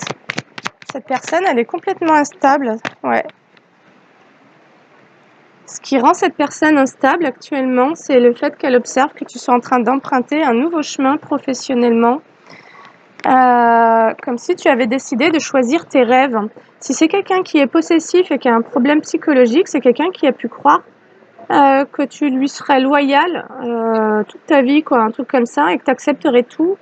Cette personne, elle est complètement instable, ouais. Ce qui rend cette personne instable actuellement, c'est le fait qu'elle observe que tu sois en train d'emprunter un nouveau chemin professionnellement, comme si tu avais décidé de choisir tes rêves. Si c'est quelqu'un qui est possessif et qui a un problème psychologique, c'est quelqu'un qui a pu croire que tu lui serais loyal toute ta vie, quoi, un truc comme ça, et que tu accepterais tout,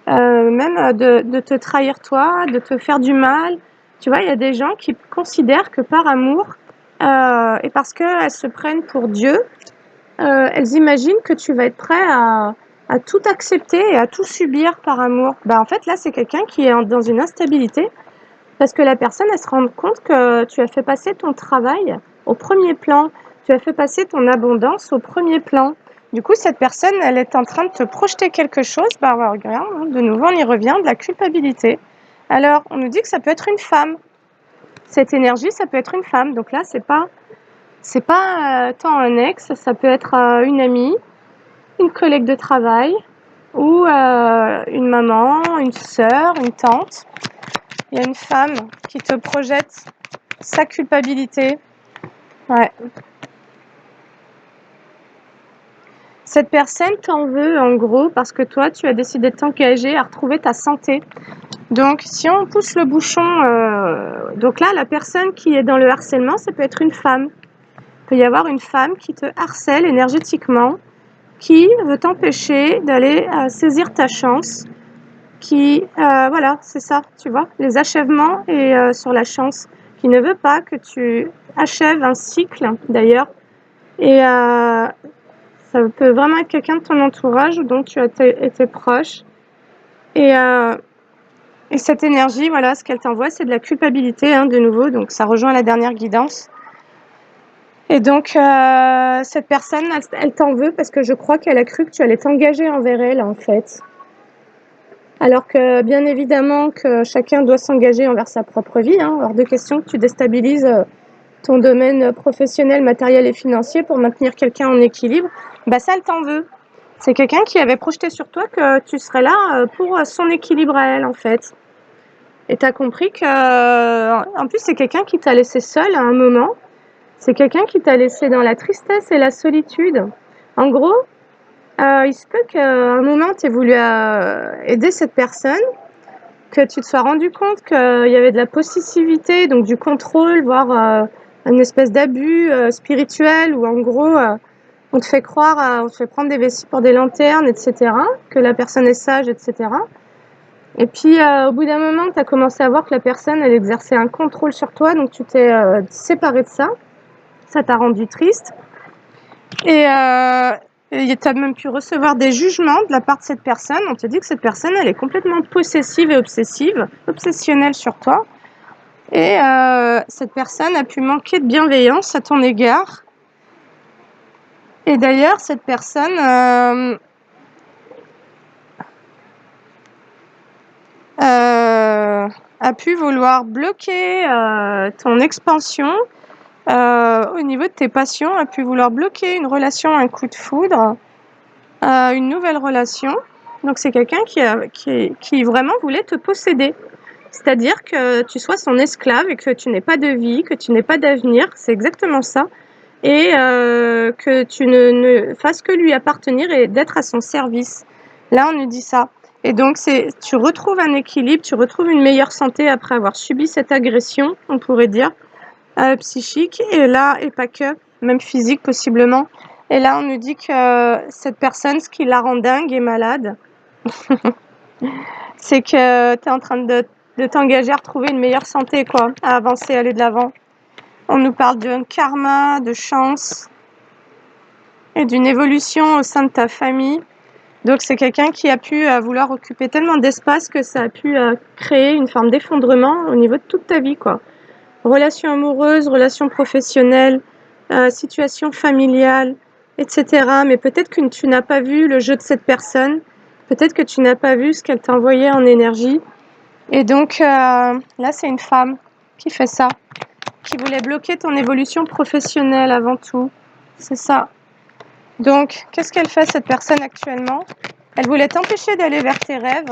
même de te trahir toi, de te faire du mal. Tu vois, il y a des gens qui considèrent que par amour, et parce qu'elles se prennent pour Dieu, elles imaginent que tu vas être prêt à tout accepter et à tout subir par amour. En fait, là, c'est quelqu'un qui est dans une instabilité parce que la personne, elle se rend compte que tu as fait passer ton travail au premier plan. Tu as fait passer ton abondance au premier plan. Du coup, cette personne, elle est en train de te projeter quelque chose. Regarde, de nouveau, on y revient, de la culpabilité. Alors, on nous dit que ça peut être une femme. Cette énergie, ça peut être une femme. Donc là, c'est pas tant un ex, ça peut être une amie, une collègue de travail ou une maman, une sœur, une tante. Il y a une femme qui te projette sa culpabilité. Ouais. Cette personne t'en veut en gros parce que toi, tu as décidé de t'engager à retrouver ta santé. Donc, si on pousse le bouchon, donc là, la personne qui est dans le harcèlement, ça peut être une femme. Il peut y avoir une femme qui te harcèle énergétiquement, qui veut t'empêcher d'aller saisir ta chance, voilà, c'est ça, tu vois, les achèvements et sur la chance, qui ne veut pas que tu achèves un cycle, d'ailleurs, et ça peut vraiment être quelqu'un de ton entourage dont tu as été proche, et cette énergie, voilà, ce qu'elle t'envoie, c'est de la culpabilité, de nouveau, donc ça rejoint la dernière guidance. Et donc, cette personne, elle t'en veut parce que je crois qu'elle a cru que tu allais t'engager envers elle, en fait. Alors que, bien évidemment, que chacun doit s'engager envers sa propre vie, hors de question que tu déstabilises ton domaine professionnel, matériel et financier pour maintenir quelqu'un en équilibre. Ça, elle t'en veut. C'est quelqu'un qui avait projeté sur toi que tu serais là pour son équilibre à elle, en fait. Et tu as compris que, en plus, c'est quelqu'un qui t'a laissé seule à un moment. C'est quelqu'un qui t'a laissé dans la tristesse et la solitude. En gros, il se peut qu'à un moment, tu aies voulu aider cette personne, que tu te sois rendu compte qu'il y avait de la possessivité, donc du contrôle, voire une espèce d'abus spirituel, où en gros, on te fait croire, on te fait prendre des vessies pour des lanternes, etc., que la personne est sage, etc. Et puis, au bout d'un moment, tu as commencé à voir que la personne, elle exerçait un contrôle sur toi, donc tu t'es séparé de ça. Ça t'a rendu triste. Et tu as même pu recevoir des jugements de la part de cette personne. On te dit que cette personne, elle est complètement possessive et obsessionnelle sur toi. Et cette personne a pu manquer de bienveillance à ton égard. Et d'ailleurs, cette personne a pu vouloir bloquer ton expansion. Au niveau de tes passions, a pu vouloir bloquer une relation, un coup de foudre, une nouvelle relation. Donc c'est quelqu'un qui vraiment voulait te posséder. C'est-à-dire que tu sois son esclave et que tu n'aies pas de vie, que tu n'aies pas d'avenir, c'est exactement ça. Et que tu ne fasses que lui appartenir et d'être à son service. Là, on nous dit ça. Et donc, tu retrouves un équilibre, tu retrouves une meilleure santé après avoir subi cette agression, on pourrait dire, psychique, et là, et pas que, même physique possiblement. Et là, on nous dit que cette personne, ce qui la rend dingue et malade, c'est que tu es en train de de t'engager à retrouver une meilleure santé, quoi, à avancer, aller de l'avant. On nous parle d'un karma, de chance et d'une évolution au sein de ta famille. Donc c'est quelqu'un qui a pu vouloir occuper tellement d'espace que ça a pu créer une forme d'effondrement au niveau de toute ta vie, quoi. Relations amoureuses, relations professionnelles, situation familiale, etc. Mais peut-être que tu n'as pas vu le jeu de cette personne, peut-être que tu n'as pas vu ce qu'elle t'a envoyé en énergie. Et donc là, c'est une femme qui fait ça, qui voulait bloquer ton évolution professionnelle avant tout. C'est ça. Donc, qu'est-ce qu'elle fait, cette personne, actuellement? Elle voulait t'empêcher d'aller vers tes rêves.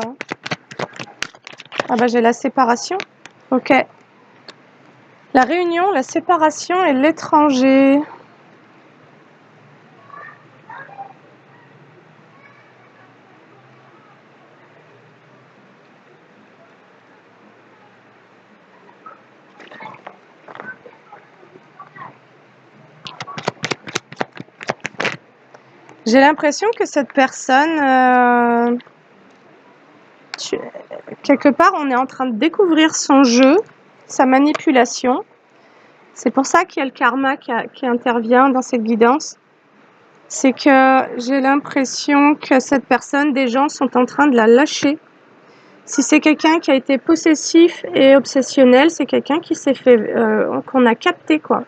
Ah bah, j'ai la séparation. Ok. La réunion, la séparation et l'étranger. J'ai l'impression que cette personne, quelque part, on est en train de découvrir son jeu, sa manipulation. C'est pour ça qu'il y a le karma qui intervient dans cette guidance. C'est que j'ai l'impression que cette personne, des gens sont en train de la lâcher. Si c'est quelqu'un qui a été possessif et obsessionnel, c'est quelqu'un qui s'est fait, qu'on a capté, quoi.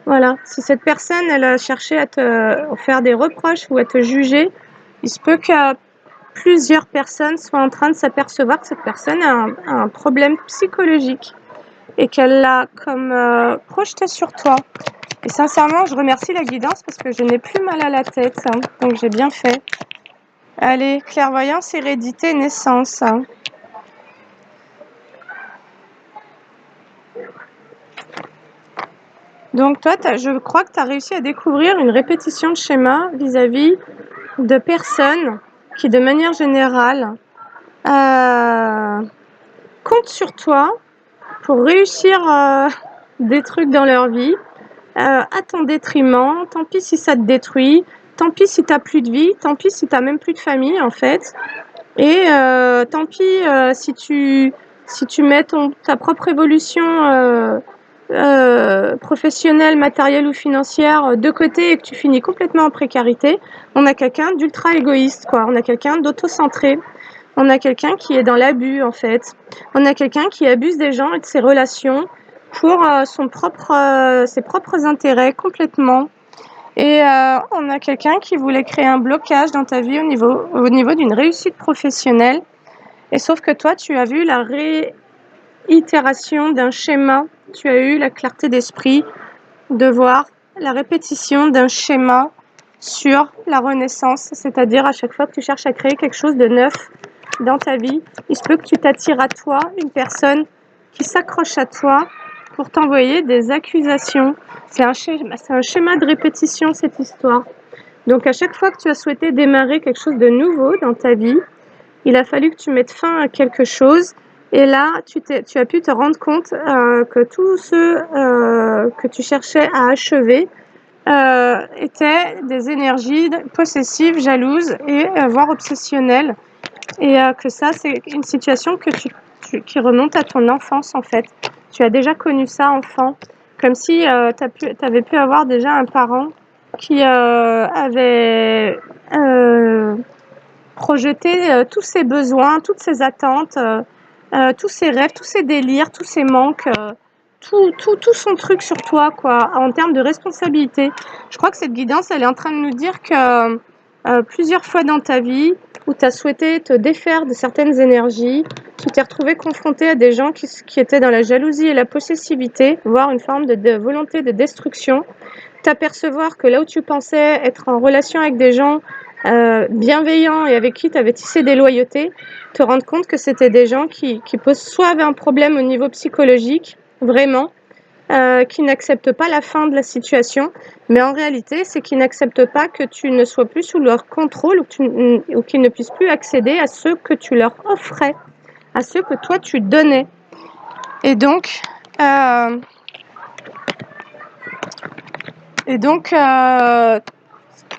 Voilà. Si cette personne, elle a cherché à te faire des reproches ou à te juger, il se peut que plusieurs personnes soient en train de s'apercevoir que cette personne a un problème psychologique et qu'elle l'a comme projeté sur toi. Et sincèrement, je remercie la guidance parce que je n'ai plus mal à la tête, hein, donc j'ai bien fait. Allez, clairvoyance, hérédité, naissance. Donc toi, je crois que tu as réussi à découvrir une répétition de schéma vis-à-vis de personnes qui, de manière générale, comptent sur toi pour réussir des trucs dans leur vie, à ton détriment. Tant pis si ça te détruit, tant pis si tu n'as plus de vie, tant pis si tu n'as même plus de famille, en fait. Et tant pis si tu mets ta propre évolution professionnelle, matérielle ou financière de côté et que tu finis complètement en précarité. On a quelqu'un d'ultra égoïste, quoi. On a quelqu'un d'autocentré. On a quelqu'un qui est dans l'abus, en fait. On a quelqu'un qui abuse des gens et de ses relations pour ses propres intérêts complètement. Et on a quelqu'un qui voulait créer un blocage dans ta vie au niveau d'une réussite professionnelle. Et sauf que toi, tu as vu la réitération d'un schéma. Tu as eu la clarté d'esprit de voir la répétition d'un schéma sur la renaissance. C'est-à-dire à chaque fois que tu cherches à créer quelque chose de neuf dans ta vie, il se peut que tu t'attires à toi une personne qui s'accroche à toi pour t'envoyer des accusations. C'est un schéma de répétition, cette histoire. Donc à chaque fois que tu as souhaité démarrer quelque chose de nouveau dans ta vie, il a fallu que tu mettes fin à quelque chose. Et là, tu as pu te rendre compte que tous ceux que tu cherchais à achever étaient des énergies possessives, jalouses et voire obsessionnelles. Et que ça, c'est une situation qui remonte à ton enfance, en fait. Tu as déjà connu ça, enfant. Comme si tu avais pu avoir déjà un parent qui avait projeté tous ses besoins, toutes ses attentes, tous ses rêves, tous ses délires, tous ses manques, tout son truc sur toi, quoi, en termes de responsabilité. Je crois que cette guidance, elle est en train de nous dire que plusieurs fois dans ta vie, où tu as souhaité te défaire de certaines énergies, tu t'es retrouvé confronté à des gens qui étaient dans la jalousie et la possessivité, voire une forme de volonté de destruction, t'apercevoir que là où tu pensais être en relation avec des gens bienveillants et avec qui tu avais tissé des loyautés, te rendre compte que c'était des gens qui soit avaient un problème au niveau psychologique, vraiment, qui n'acceptent pas la fin de la situation, mais en réalité, c'est qu'ils n'acceptent pas que tu ne sois plus sous leur contrôle ou qu'ils ne puissent plus accéder à ce que tu leur offrais, à ce que toi tu donnais. Et donc,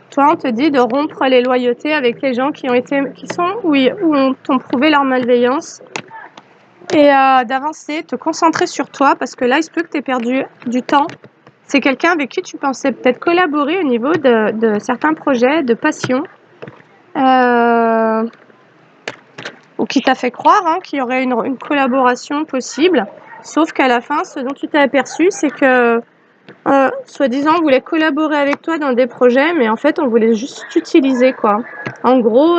toi, on te dit de rompre les loyautés avec les gens qui sont ou t'ont prouvé leur malveillance. et d'avancer, te concentrer sur toi parce que là, il se peut que tu aies perdu du temps. C'est quelqu'un avec qui tu pensais peut-être collaborer au niveau de certains projets, de passion, ou qui t'a fait croire hein, qu'il y aurait une collaboration possible. Sauf qu'à la fin, ce dont tu t'es aperçu, c'est que soi-disant, on voulait collaborer avec toi dans des projets, mais en fait, on voulait juste t'utiliser, quoi. En gros,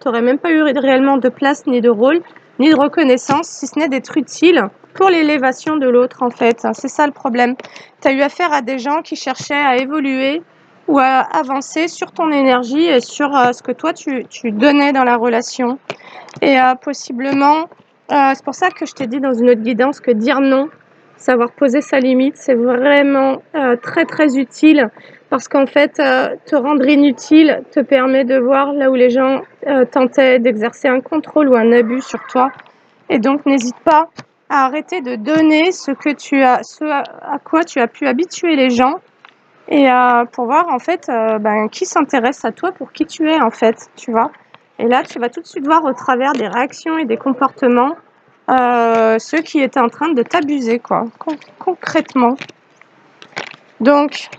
t'aurais même pas eu réellement de place, ni de rôle, ni de reconnaissance, si ce n'est d'être utile pour l'élévation de l'autre, en fait. C'est ça le problème. Tu as eu affaire à des gens qui cherchaient à évoluer ou à avancer sur ton énergie et sur ce que toi, tu donnais dans la relation. Et possiblement, c'est pour ça que je t'ai dit dans une autre guidance que dire non, savoir poser sa limite, c'est vraiment très très utile parce qu'en fait, te rendre inutile te permet de voir là où les gens tentaient d'exercer un contrôle ou un abus sur toi. Et donc, n'hésite pas à arrêter de donner ce à quoi tu as pu habituer les gens et pour voir en fait qui s'intéresse à toi pour qui tu es en fait, tu vois. Et là, tu vas tout de suite voir au travers des réactions et des comportements ceux qui étaient en train de t'abuser, quoi, concrètement. Donc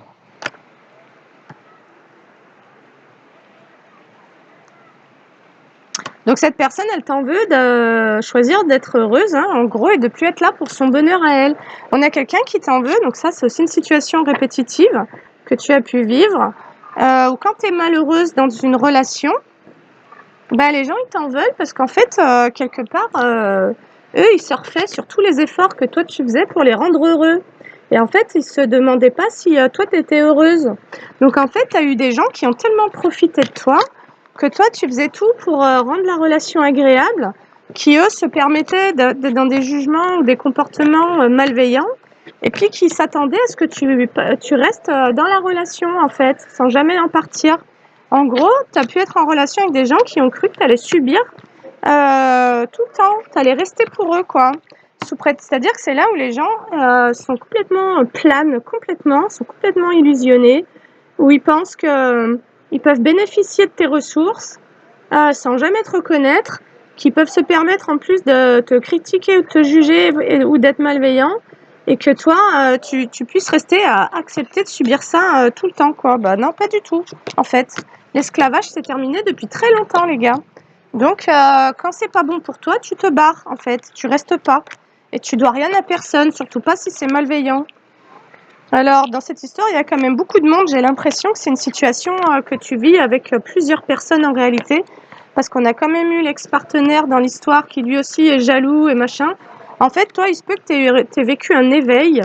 cette personne, elle t'en veut de choisir d'être heureuse, hein, en gros, et de plus être là pour son bonheur à elle. On a quelqu'un qui t'en veut, donc ça, c'est aussi une situation répétitive que tu as pu vivre, ou quand tu es malheureuse dans une relation, les gens, ils t'en veulent parce qu'en fait, quelque part, eux, ils surfaient sur tous les efforts que toi, tu faisais pour les rendre heureux. Et en fait, ils se demandaient pas si toi, tu étais heureuse. Donc en fait, tu as eu des gens qui ont tellement profité de toi que toi, tu faisais tout pour rendre la relation agréable, qui eux se permettaient d'être dans des jugements ou des comportements malveillants, et puis qui s'attendaient à ce que tu restes dans la relation, en fait, sans jamais en partir. En gros, tu as pu être en relation avec des gens qui ont cru que tu allais subir tout le temps, tu allais rester pour eux, quoi. C'est-à-dire que c'est là où les gens sont complètement planes, sont complètement illusionnés, où ils pensent que ils peuvent bénéficier de tes ressources sans jamais te reconnaître, qui peuvent se permettre en plus de te critiquer ou de te juger ou d'être malveillants, et que toi, tu puisses rester à accepter de subir ça tout le temps, quoi. Bah non, pas du tout, en fait. L'esclavage, c'est terminé depuis très longtemps, les gars. Donc, quand c'est pas bon pour toi, tu te barres, en fait. Tu restes pas. Et tu dois rien à personne, surtout pas si c'est malveillant. Alors, dans cette histoire, il y a quand même beaucoup de monde. J'ai l'impression que c'est une situation que tu vis avec plusieurs personnes en réalité. Parce qu'on a quand même eu l'ex-partenaire dans l'histoire qui lui aussi est jaloux et machin. En fait, toi, il se peut que tu aies vécu un éveil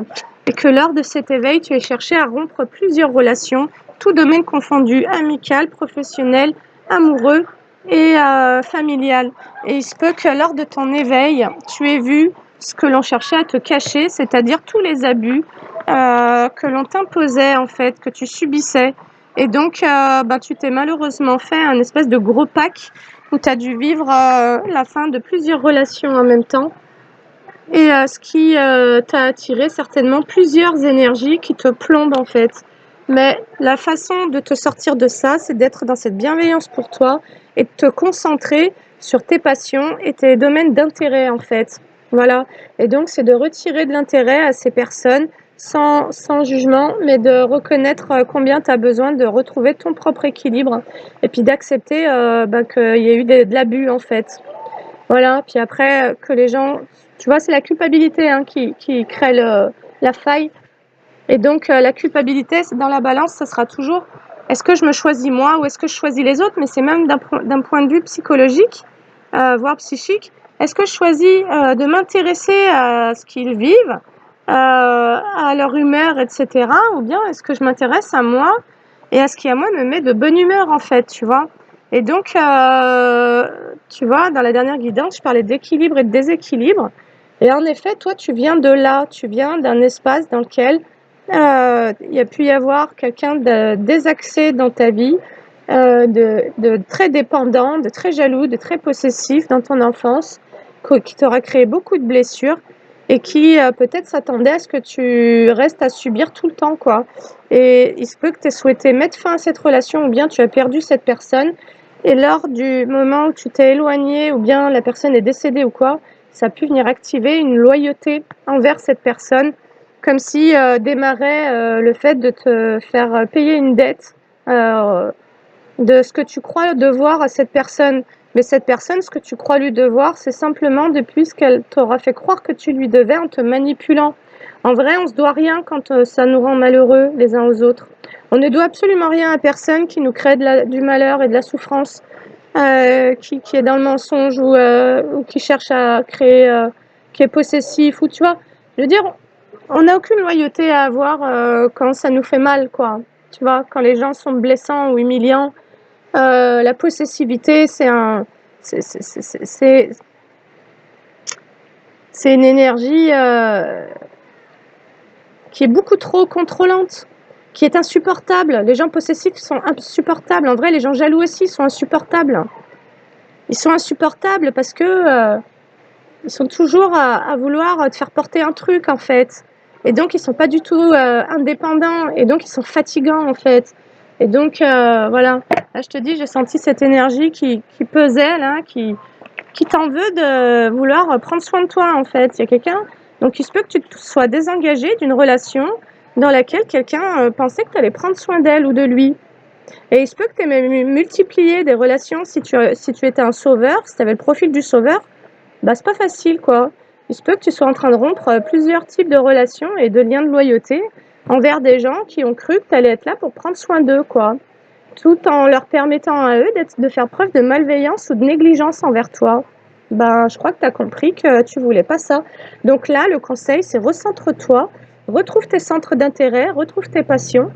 et que lors de cet éveil, tu aies cherché à rompre plusieurs relations, tout domaine confondu, amical, professionnel, amoureux et familial. Et il se peut que lors de ton éveil, tu aies vu ce que l'on cherchait à te cacher, c'est-à-dire tous les abus que l'on t'imposait en fait, que tu subissais. Et donc, tu t'es malheureusement fait un espèce de gros pack où tu as dû vivre la fin de plusieurs relations en même temps. Et ce qui t'a attiré certainement plusieurs énergies qui te plombent en fait. Mais la façon de te sortir de ça, c'est d'être dans cette bienveillance pour toi et de te concentrer sur tes passions et tes domaines d'intérêt en fait. Voilà. Et donc, c'est de retirer de l'intérêt à ces personnes sans jugement, mais de reconnaître combien tu as besoin de retrouver ton propre équilibre et puis d'accepter qu'il y a eu de l'abus en fait. Voilà, puis après, que les gens, tu vois, c'est la culpabilité hein, qui crée la faille. Et donc, la culpabilité, c'est dans la balance, ça sera toujours, est-ce que je me choisis moi ou est-ce que je choisis les autres? Mais c'est même d'un point de vue psychologique, voire psychique. Est-ce que je choisis de m'intéresser à ce qu'ils vivent, à leur humeur, etc. Ou bien est-ce que je m'intéresse à moi et à ce qui, à moi, me met de bonne humeur, en fait, tu vois? Et donc, tu vois, dans la dernière guidance, je parlais d'équilibre et de déséquilibre. Et en effet, toi, tu viens de là, tu viens d'un espace dans lequel il y a pu y avoir quelqu'un de désaxé dans ta vie, de très dépendant, de très jaloux, de très possessif dans ton enfance, qui t'aura créé beaucoup de blessures et qui peut-être s'attendait à ce que tu restes à subir tout le temps, quoi. Et il se peut que tu aies souhaité mettre fin à cette relation ou bien tu as perdu cette personne. Et lors du moment où tu t'es éloigné ou bien la personne est décédée ou quoi, ça a pu venir activer une loyauté envers cette personne, comme si démarrait le fait de te faire payer une dette de ce que tu crois devoir à cette personne. Mais cette personne, ce que tu crois lui devoir, c'est simplement depuis ce qu'elle t'aura fait croire que tu lui devais en te manipulant. En vrai, on se doit rien quand ça nous rend malheureux les uns aux autres. On ne doit absolument rien à personne qui nous crée du malheur et de la souffrance, qui est dans le mensonge ou qui cherche à créer, qui est possessif, ou tu vois, je veux dire, on n'a aucune loyauté à avoir quand ça nous fait mal, quoi. Tu vois, quand les gens sont blessants ou humiliants, la possessivité, c'est c'est c'est c'est c'est c'est une énergie, qui est beaucoup trop contrôlante, qui est insupportable. Les gens possessifs sont insupportables. En vrai, les gens jaloux aussi sont insupportables. Ils sont insupportables parce que, ils sont toujours à vouloir te faire porter un truc, en fait. Et donc ils sont pas du tout, indépendants et donc ils sont fatigants, en fait. Et donc voilà. Là, je te dis, j'ai senti cette énergie qui pesait là, qui t'en veut de vouloir prendre soin de toi, en fait. Il y a quelqu'un, donc il se peut que tu te sois désengagé d'une relation dans laquelle quelqu'un pensait que tu allais prendre soin d'elle ou de lui. Et il se peut que tu aies même multiplié des relations si tu étais un sauveur, si tu avais le profil du sauveur, bah c'est pas facile, quoi. Il se peut que tu sois en train de rompre plusieurs types de relations et de liens de loyauté envers des gens qui ont cru que tu allais être là pour prendre soin d'eux, quoi. Tout en leur permettant à eux de faire preuve de malveillance ou de négligence envers toi. Ben, je crois que tu as compris que tu voulais pas ça. Donc là, le conseil, c'est recentre-toi, retrouve tes centres d'intérêt, retrouve tes passions.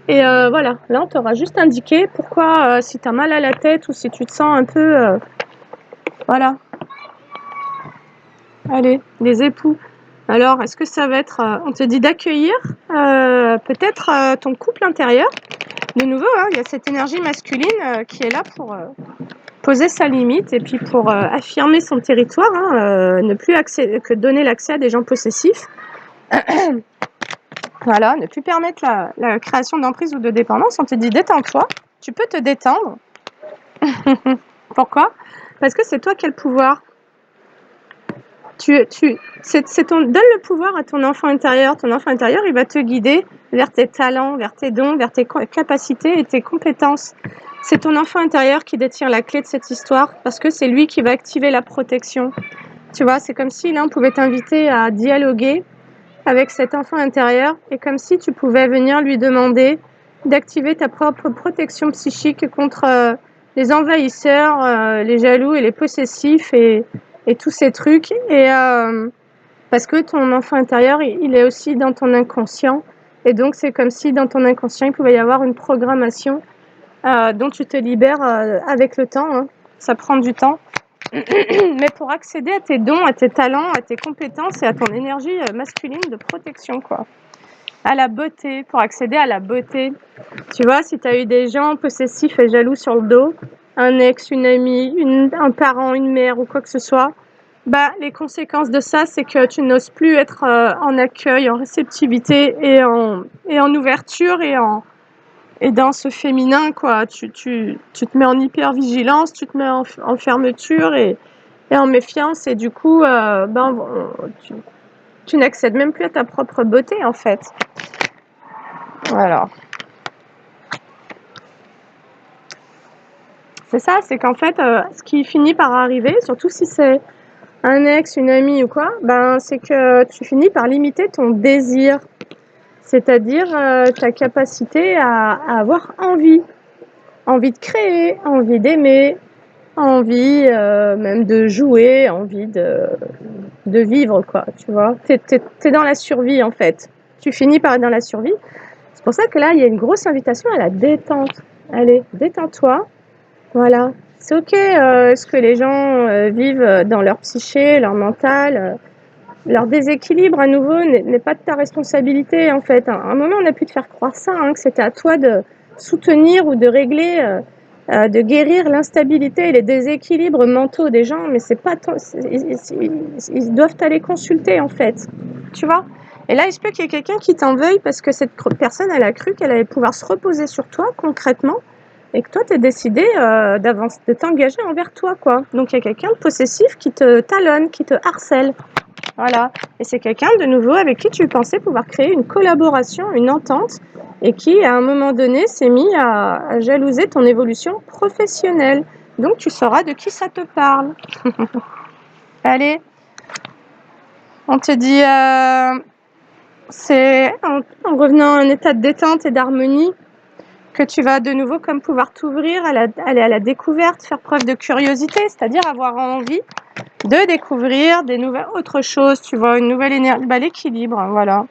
Et voilà, là, on t'aura juste indiqué pourquoi, si tu as mal à la tête ou si tu te sens un peu... voilà. Allez, les époux. Alors, est-ce que ça va être... on te dit d'accueillir peut-être ton couple intérieur. De nouveau, hein, il y a cette énergie masculine qui est là pour poser sa limite et puis pour affirmer son territoire, hein, ne plus que donner l'accès à des gens possessifs. Voilà, ne plus permettre la création d'emprise ou de dépendance. On te dit détends-toi, tu peux te détendre. Pourquoi? Parce que c'est toi qui as le pouvoir. Donne le pouvoir à ton enfant intérieur. Ton enfant intérieur, il va te guider vers tes talents, vers tes dons, vers tes capacités et tes compétences. C'est ton enfant intérieur qui détient la clé de cette histoire parce que c'est lui qui va activer la protection. Tu vois, c'est comme si là, on pouvait t'inviter à dialoguer avec cet enfant intérieur et comme si tu pouvais venir lui demander d'activer ta propre protection psychique contre les envahisseurs, les jaloux et les possessifs et tous ces trucs. Et parce que ton enfant intérieur, il est aussi dans ton inconscient. Et donc, c'est comme si dans ton inconscient, il pouvait y avoir une programmation dont tu te libères avec le temps. Hein. Ça prend du temps. Mais pour accéder à tes dons, à tes talents, à tes compétences et à ton énergie masculine de protection, quoi. À la beauté, pour accéder à la beauté. Tu vois, si tu as eu des gens possessifs et jaloux sur le dos, un ex, une amie, un parent, une mère ou quoi que ce soit, bah, les conséquences de ça, c'est que tu n'oses plus être en accueil, en réceptivité et en ouverture et dans ce féminin, quoi. Tu te mets en hyper-vigilance, tu te mets en fermeture et en méfiance et du coup, tu n'accèdes même plus à ta propre beauté, en fait. Alors, c'est ça, c'est qu'en fait, ce qui finit par arriver, surtout si c'est un ex, une amie ou quoi, ben, c'est que tu finis par limiter ton désir, c'est-à-dire ta capacité à avoir envie de créer, envie d'aimer, envie même de jouer, envie de vivre, quoi, tu vois. T'es dans la survie, en fait. Tu finis par être dans la survie. C'est pour ça que là, il y a une grosse invitation à la détente. Allez, détends-toi. Voilà. C'est OK ce que les gens vivent dans leur psyché, leur mental. Leur déséquilibre, à nouveau, n'est pas de ta responsabilité, en fait. À un moment, on a pu te faire croire ça, hein, que c'était à toi de soutenir ou de régler, de guérir l'instabilité et les déséquilibres mentaux des gens, mais c'est pas ils doivent aller consulter, en fait. Tu vois? Et là, il se peut qu'il y ait quelqu'un qui t'en veuille parce que cette personne, elle a cru qu'elle allait pouvoir se reposer sur toi concrètement et que toi, tu es décidé de t'engager envers toi, quoi. Donc, il y a quelqu'un de possessif qui te talonne, qui te harcèle. Voilà. Et c'est quelqu'un, de nouveau, avec qui tu pensais pouvoir créer une collaboration, une entente, et qui, à un moment donné, s'est mis à jalouser ton évolution professionnelle. Donc, tu sauras de qui ça te parle. Allez, on te dit, c'est en revenant à un état de détente et d'harmonie, que tu vas de nouveau comme pouvoir t'ouvrir, aller à la découverte, faire preuve de curiosité, c'est-à-dire avoir envie de découvrir autre chose, tu vois, une nouvelle énergie, l'équilibre, voilà.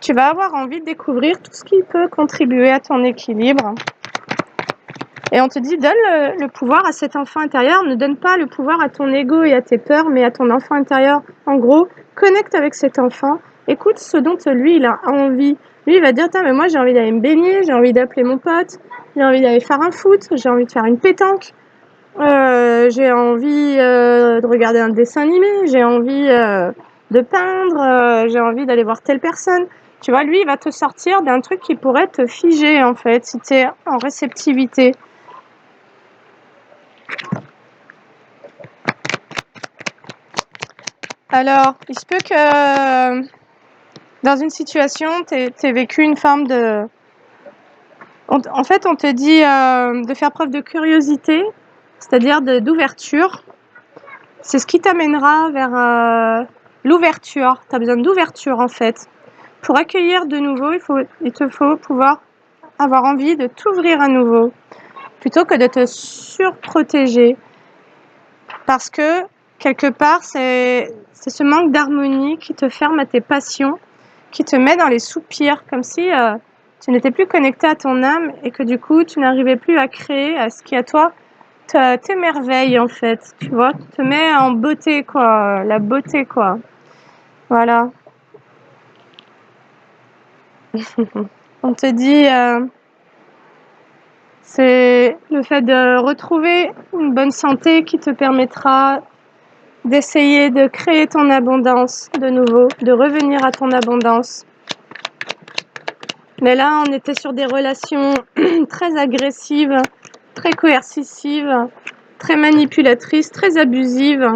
Tu vas avoir envie de découvrir tout ce qui peut contribuer à ton équilibre. Et on te dit, donne le pouvoir à cet enfant intérieur, ne donne pas le pouvoir à ton ego et à tes peurs, mais à ton enfant intérieur. En gros, connecte avec cet enfant, écoute ce dont lui, il a envie. Lui, il va dire, mais moi, j'ai envie d'aller me baigner, j'ai envie d'appeler mon pote, j'ai envie d'aller faire un foot, j'ai envie de faire une pétanque, j'ai envie de regarder un dessin animé, j'ai envie de peindre, j'ai envie d'aller voir telle personne. Tu vois, lui, il va te sortir d'un truc qui pourrait te figer, en fait, si tu es en réceptivité. Alors, il se peut que dans une situation, tu aies vécu une forme de... En fait, on te dit de faire preuve de curiosité, c'est-à-dire d'ouverture. C'est ce qui t'amènera vers l'ouverture. Tu as besoin d'ouverture, en fait. Pour accueillir de nouveau, il te faut pouvoir avoir envie de t'ouvrir à nouveau, plutôt que de te surprotéger. Parce que, quelque part, c'est ce manque d'harmonie qui te ferme à tes passions, qui te met dans les soupirs, comme si tu n'étais plus connecté à ton âme et que du coup, tu n'arrivais plus à créer à ce qui, à toi, t'émerveille, en fait. Tu vois, te met en beauté, quoi. La beauté, quoi. Voilà. On te dit... c'est le fait de retrouver une bonne santé qui te permettra d'essayer de créer ton abondance de nouveau, de revenir à ton abondance. Mais là, on était sur des relations très agressives, très coercitives, très manipulatrices, très abusives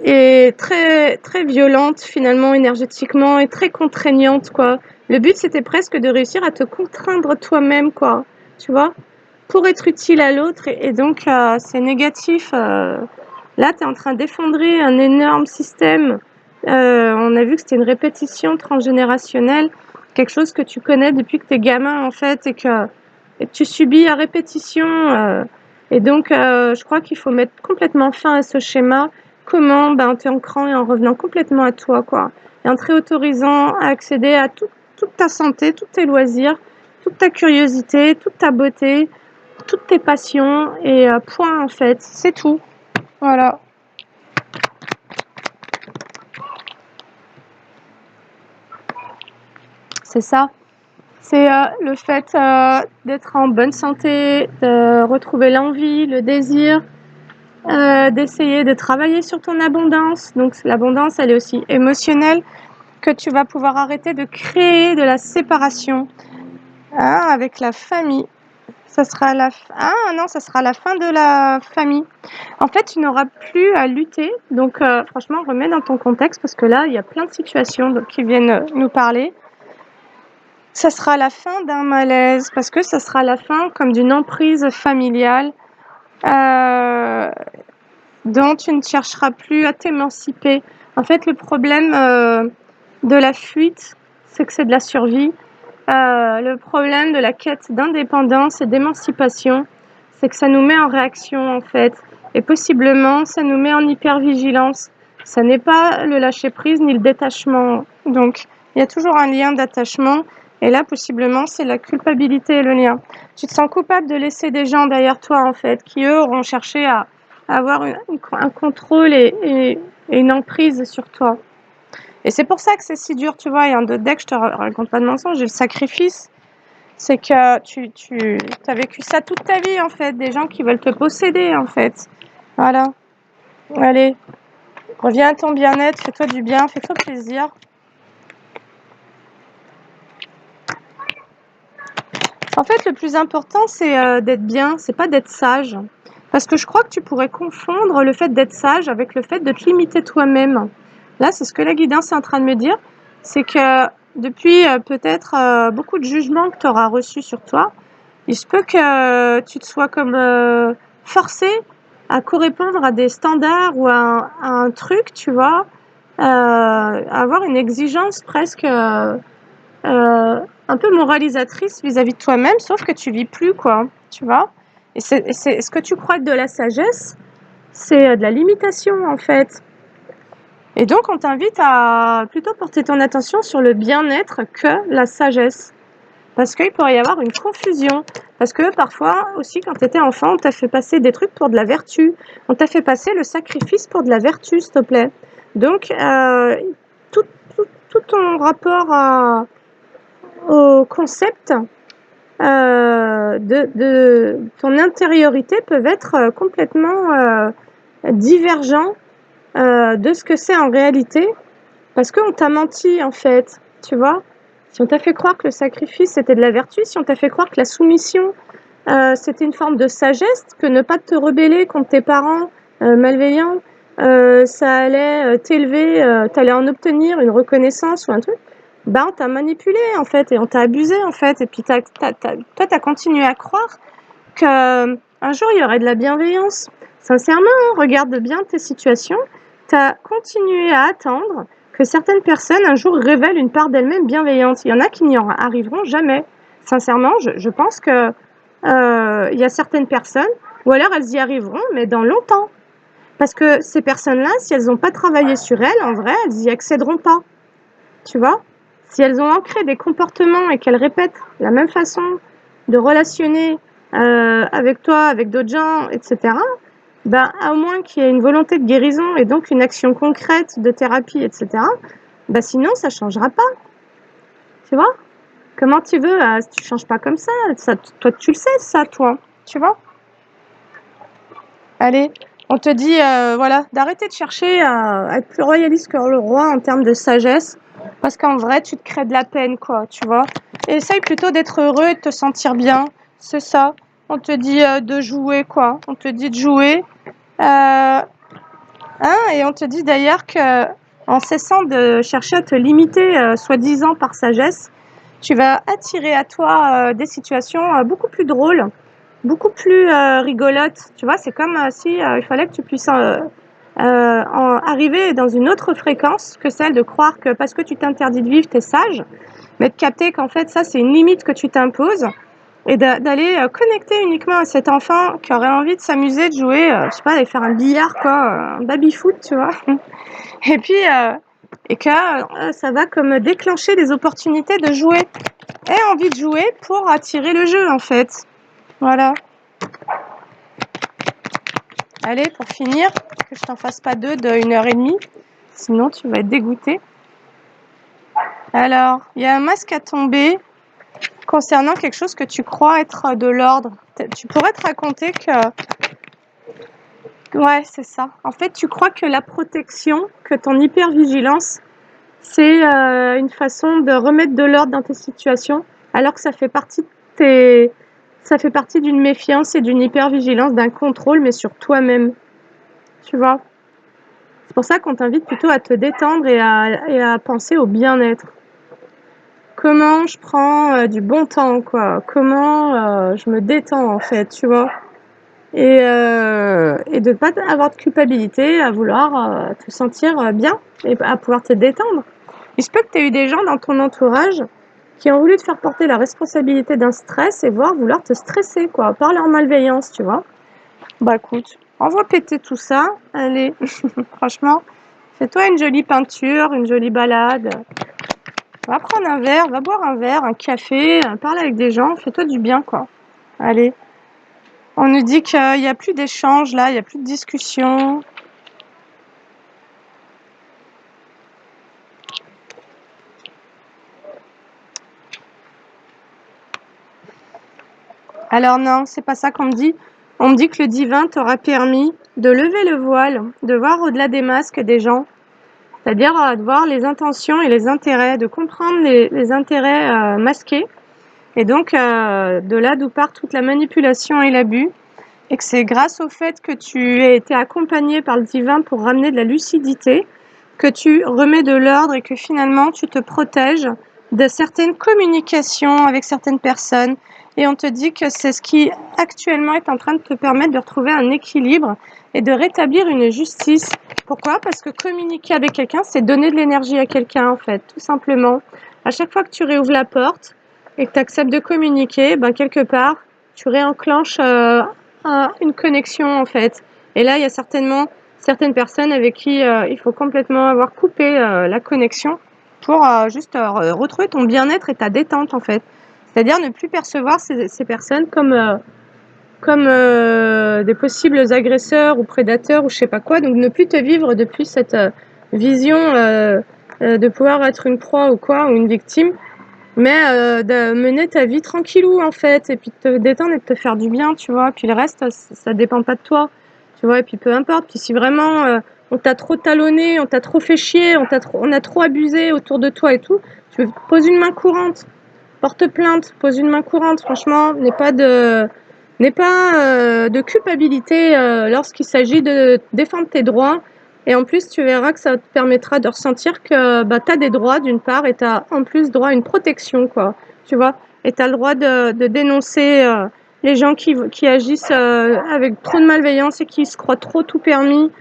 et très, très violentes finalement énergétiquement et très contraignantes, quoi. Le but, c'était presque de réussir à te contraindre toi-même, quoi. Tu vois, pour être utile à l'autre et donc c'est négatif. Là, tu es en train d'effondrer un énorme système. On a vu que c'était une répétition transgénérationnelle, quelque chose que tu connais depuis que tu es gamin en fait et que tu subis à répétition. Et donc, je crois qu'il faut mettre complètement fin à ce schéma. Comment? En t'ancrant et en revenant complètement à toi, quoi. Et en te réautorisant à accéder à toute ta santé, tous tes loisirs, toute ta curiosité, toute ta beauté, toutes tes passions et point en fait, c'est tout. Voilà. C'est ça. C'est le fait d'être en bonne santé, de retrouver l'envie, le désir, d'essayer de travailler sur ton abondance. Donc l'abondance, elle est aussi émotionnelle, que tu vas pouvoir arrêter de créer de la séparation avec la famille. Ça sera ça sera la fin de la famille. En fait, tu n'auras plus à lutter. Donc, franchement, remets dans ton contexte parce que là, il y a plein de situations qui viennent nous parler. Ça sera la fin d'un malaise parce que ça sera la fin comme d'une emprise familiale dont tu ne chercheras plus à t'émanciper. En fait, le problème de la fuite, c'est que c'est de la survie. Le problème de la quête d'indépendance et d'émancipation, c'est que ça nous met en réaction en fait. Et possiblement, ça nous met en hypervigilance. Ça n'est pas le lâcher-prise ni le détachement. Donc, il y a toujours un lien d'attachement. Et là, possiblement, c'est la culpabilité et le lien. Tu te sens coupable de laisser des gens derrière toi, en fait, qui, eux, auront cherché à avoir un contrôle et une emprise sur toi. Et c'est pour ça que c'est si dur, tu vois. Il y a un d'autres decks, je te raconte pas de mensonge, j'ai le sacrifice. C'est que tu as vécu ça toute ta vie, en fait. Des gens qui veulent te posséder, en fait. Voilà. Allez, reviens à ton bien-être, fais-toi du bien, fais-toi plaisir. fait, le plus important, c'est d'être bien, c'est pas d'être sage. Parce que je crois que tu pourrais confondre le fait d'être sage avec le fait de te limiter toi-même. Là, c'est ce que la guidance est en train de me dire, c'est que depuis peut-être beaucoup de jugements que tu auras reçus sur toi, il se peut que tu te sois comme forcé à correspondre à des standards ou à un truc, tu vois, avoir une exigence presque un peu moralisatrice vis-à-vis de toi-même, sauf que tu vis plus, quoi, tu vois. Et c'est ce que tu crois être de la sagesse, c'est de la limitation, en fait. Et donc, on t'invite à plutôt porter ton attention sur le bien-être que la sagesse. Parce qu'il pourrait y avoir une confusion. Parce que parfois, aussi, quand tu étais enfant, on t'a fait passer des trucs pour de la vertu. On t'a fait passer le sacrifice pour de la vertu, s'il te plaît. Donc, tout, tout ton rapport au concept de ton intériorité peuvent être complètement divergents de ce que c'est en réalité, parce qu'on t'a menti, en fait, tu vois. Si on t'a fait croire que le sacrifice, c'était de la vertu, si on t'a fait croire que la soumission, c'était une forme de sagesse, que ne pas te rebeller contre tes parents malveillants, ça allait t'élever, t'allais en obtenir une reconnaissance ou un truc, bah, on t'a manipulé, en fait, et on t'a abusé, en fait. Et puis toi, t'as continué à croire qu'un jour, il y aurait de la bienveillance. Sincèrement, regarde bien tes situations. T'as continué à attendre que certaines personnes, un jour, révèlent une part d'elles-mêmes bienveillante. Il y en a qui n'y arriveront jamais. Sincèrement, je pense que il y a certaines personnes, ou alors elles y arriveront, mais dans longtemps. Parce que ces personnes-là, si elles n'ont pas travaillé sur elles, en vrai, elles y accéderont pas. Tu vois? Si elles ont ancré des comportements et qu'elles répètent la même façon de relationner avec toi, avec d'autres gens, etc., ben, à moins qu'il y ait une volonté de guérison et donc une action concrète de thérapie, etc., ben, sinon, ça changera pas. Tu vois? Comment tu veux, tu changes pas comme ça. Toi, tu le sais, ça, toi. Tu vois? Allez, on te dit, voilà, d'arrêter de chercher à être plus royaliste que le roi en termes de sagesse, parce qu'en vrai, tu te crées de la peine, quoi, tu vois. Et essaye plutôt d'être heureux et de te sentir bien, c'est ça. On te dit de jouer, quoi. On te dit de jouer. Et on te dit d'ailleurs que, en cessant de chercher à te limiter, soi-disant par sagesse, tu vas attirer à toi des situations beaucoup plus drôles, beaucoup plus rigolotes. Tu vois, c'est comme si il fallait que tu puisses arriver dans une autre fréquence que celle de croire que parce que tu t'interdis de vivre, tu es sage, mais de capter qu'en fait, ça, c'est une limite que tu t'imposes et d'aller connecter uniquement à cet enfant qui aurait envie de s'amuser, de jouer, je sais pas, d'aller faire un billard, quoi, un baby-foot, tu vois. Et puis, et que ça va comme déclencher des opportunités de jouer. Et envie de jouer pour attirer le jeu, en fait. Voilà. Allez, pour finir, que je t'en fasse pas deux de 1h30, sinon tu vas être dégoûté. Alors, il y a un masque à tomber concernant quelque chose que tu crois être de l'ordre. Tu pourrais te raconter que... Ouais, c'est ça. En fait, tu crois que la protection, que ton hypervigilance, c'est une façon de remettre de l'ordre dans tes situations, alors que ça fait partie d'une méfiance et d'une hypervigilance, d'un contrôle, mais sur toi-même. Tu vois? C'est pour ça qu'on t'invite plutôt à te détendre et à penser au bien-être. Comment je prends du bon temps, quoi. Comment je me détends, en fait, tu vois. Et de pas avoir de culpabilité à vouloir te sentir bien et à pouvoir te détendre. Il se peut que tu aies eu des gens dans ton entourage qui ont voulu te faire porter la responsabilité d'un stress et vouloir te stresser, quoi, par leur malveillance, tu vois. Bah écoute, envoie péter tout ça. Allez, franchement, fais-toi une jolie peinture, une jolie balade. Va prendre un verre, va boire un verre, un café, parle avec des gens, fais-toi du bien, quoi. Allez. On nous dit qu'il n'y a plus d'échanges, là, il n'y a plus de discussion. Alors non, c'est pas ça qu'on me dit. On me dit que le divin t'aura permis de lever le voile, de voir au-delà des masques des gens. C'est-à-dire de voir les intentions et les intérêts, de comprendre les intérêts masqués Et donc, de là d'où part toute la manipulation et l'abus. Et que c'est grâce au fait que tu as été accompagné par le divin pour ramener de la lucidité, que tu remets de l'ordre et que finalement tu te protèges de certaines communications avec certaines personnes. Et on te dit que c'est ce qui actuellement est en train de te permettre de retrouver un équilibre et de rétablir une justice. Pourquoi? Parce que communiquer avec quelqu'un, c'est donner de l'énergie à quelqu'un en fait, tout simplement. À chaque fois que tu réouvres la porte et que tu acceptes de communiquer, ben quelque part, tu réenclenches une connexion en fait. Et là, il y a certainement certaines personnes avec qui il faut complètement avoir coupé la connexion pour juste retrouver ton bien-être et ta détente en fait. C'est-à-dire ne plus percevoir ces personnes comme des possibles agresseurs ou prédateurs ou je sais pas quoi. Donc ne plus te vivre depuis cette vision de pouvoir être une proie ou quoi, ou une victime, mais de mener ta vie tranquillou en fait, et puis de te détendre et de te faire du bien, tu vois. Puis le reste, ça dépend pas de toi, tu vois. Et puis peu importe. Puis si vraiment on t'a trop talonné, on t'a trop fait chier, on a trop abusé autour de toi et tout, tu poses une main courante, porte plainte, pose une main courante. Franchement, n'aie pas de culpabilité lorsqu'il s'agit de défendre tes droits. Et en plus, tu verras que ça te permettra de ressentir que bah, tu as des droits d'une part et tu as en plus droit à une protection, quoi. Tu vois? Et tu as le droit de dénoncer les gens qui agissent avec trop de malveillance et qui se croient trop tout permis,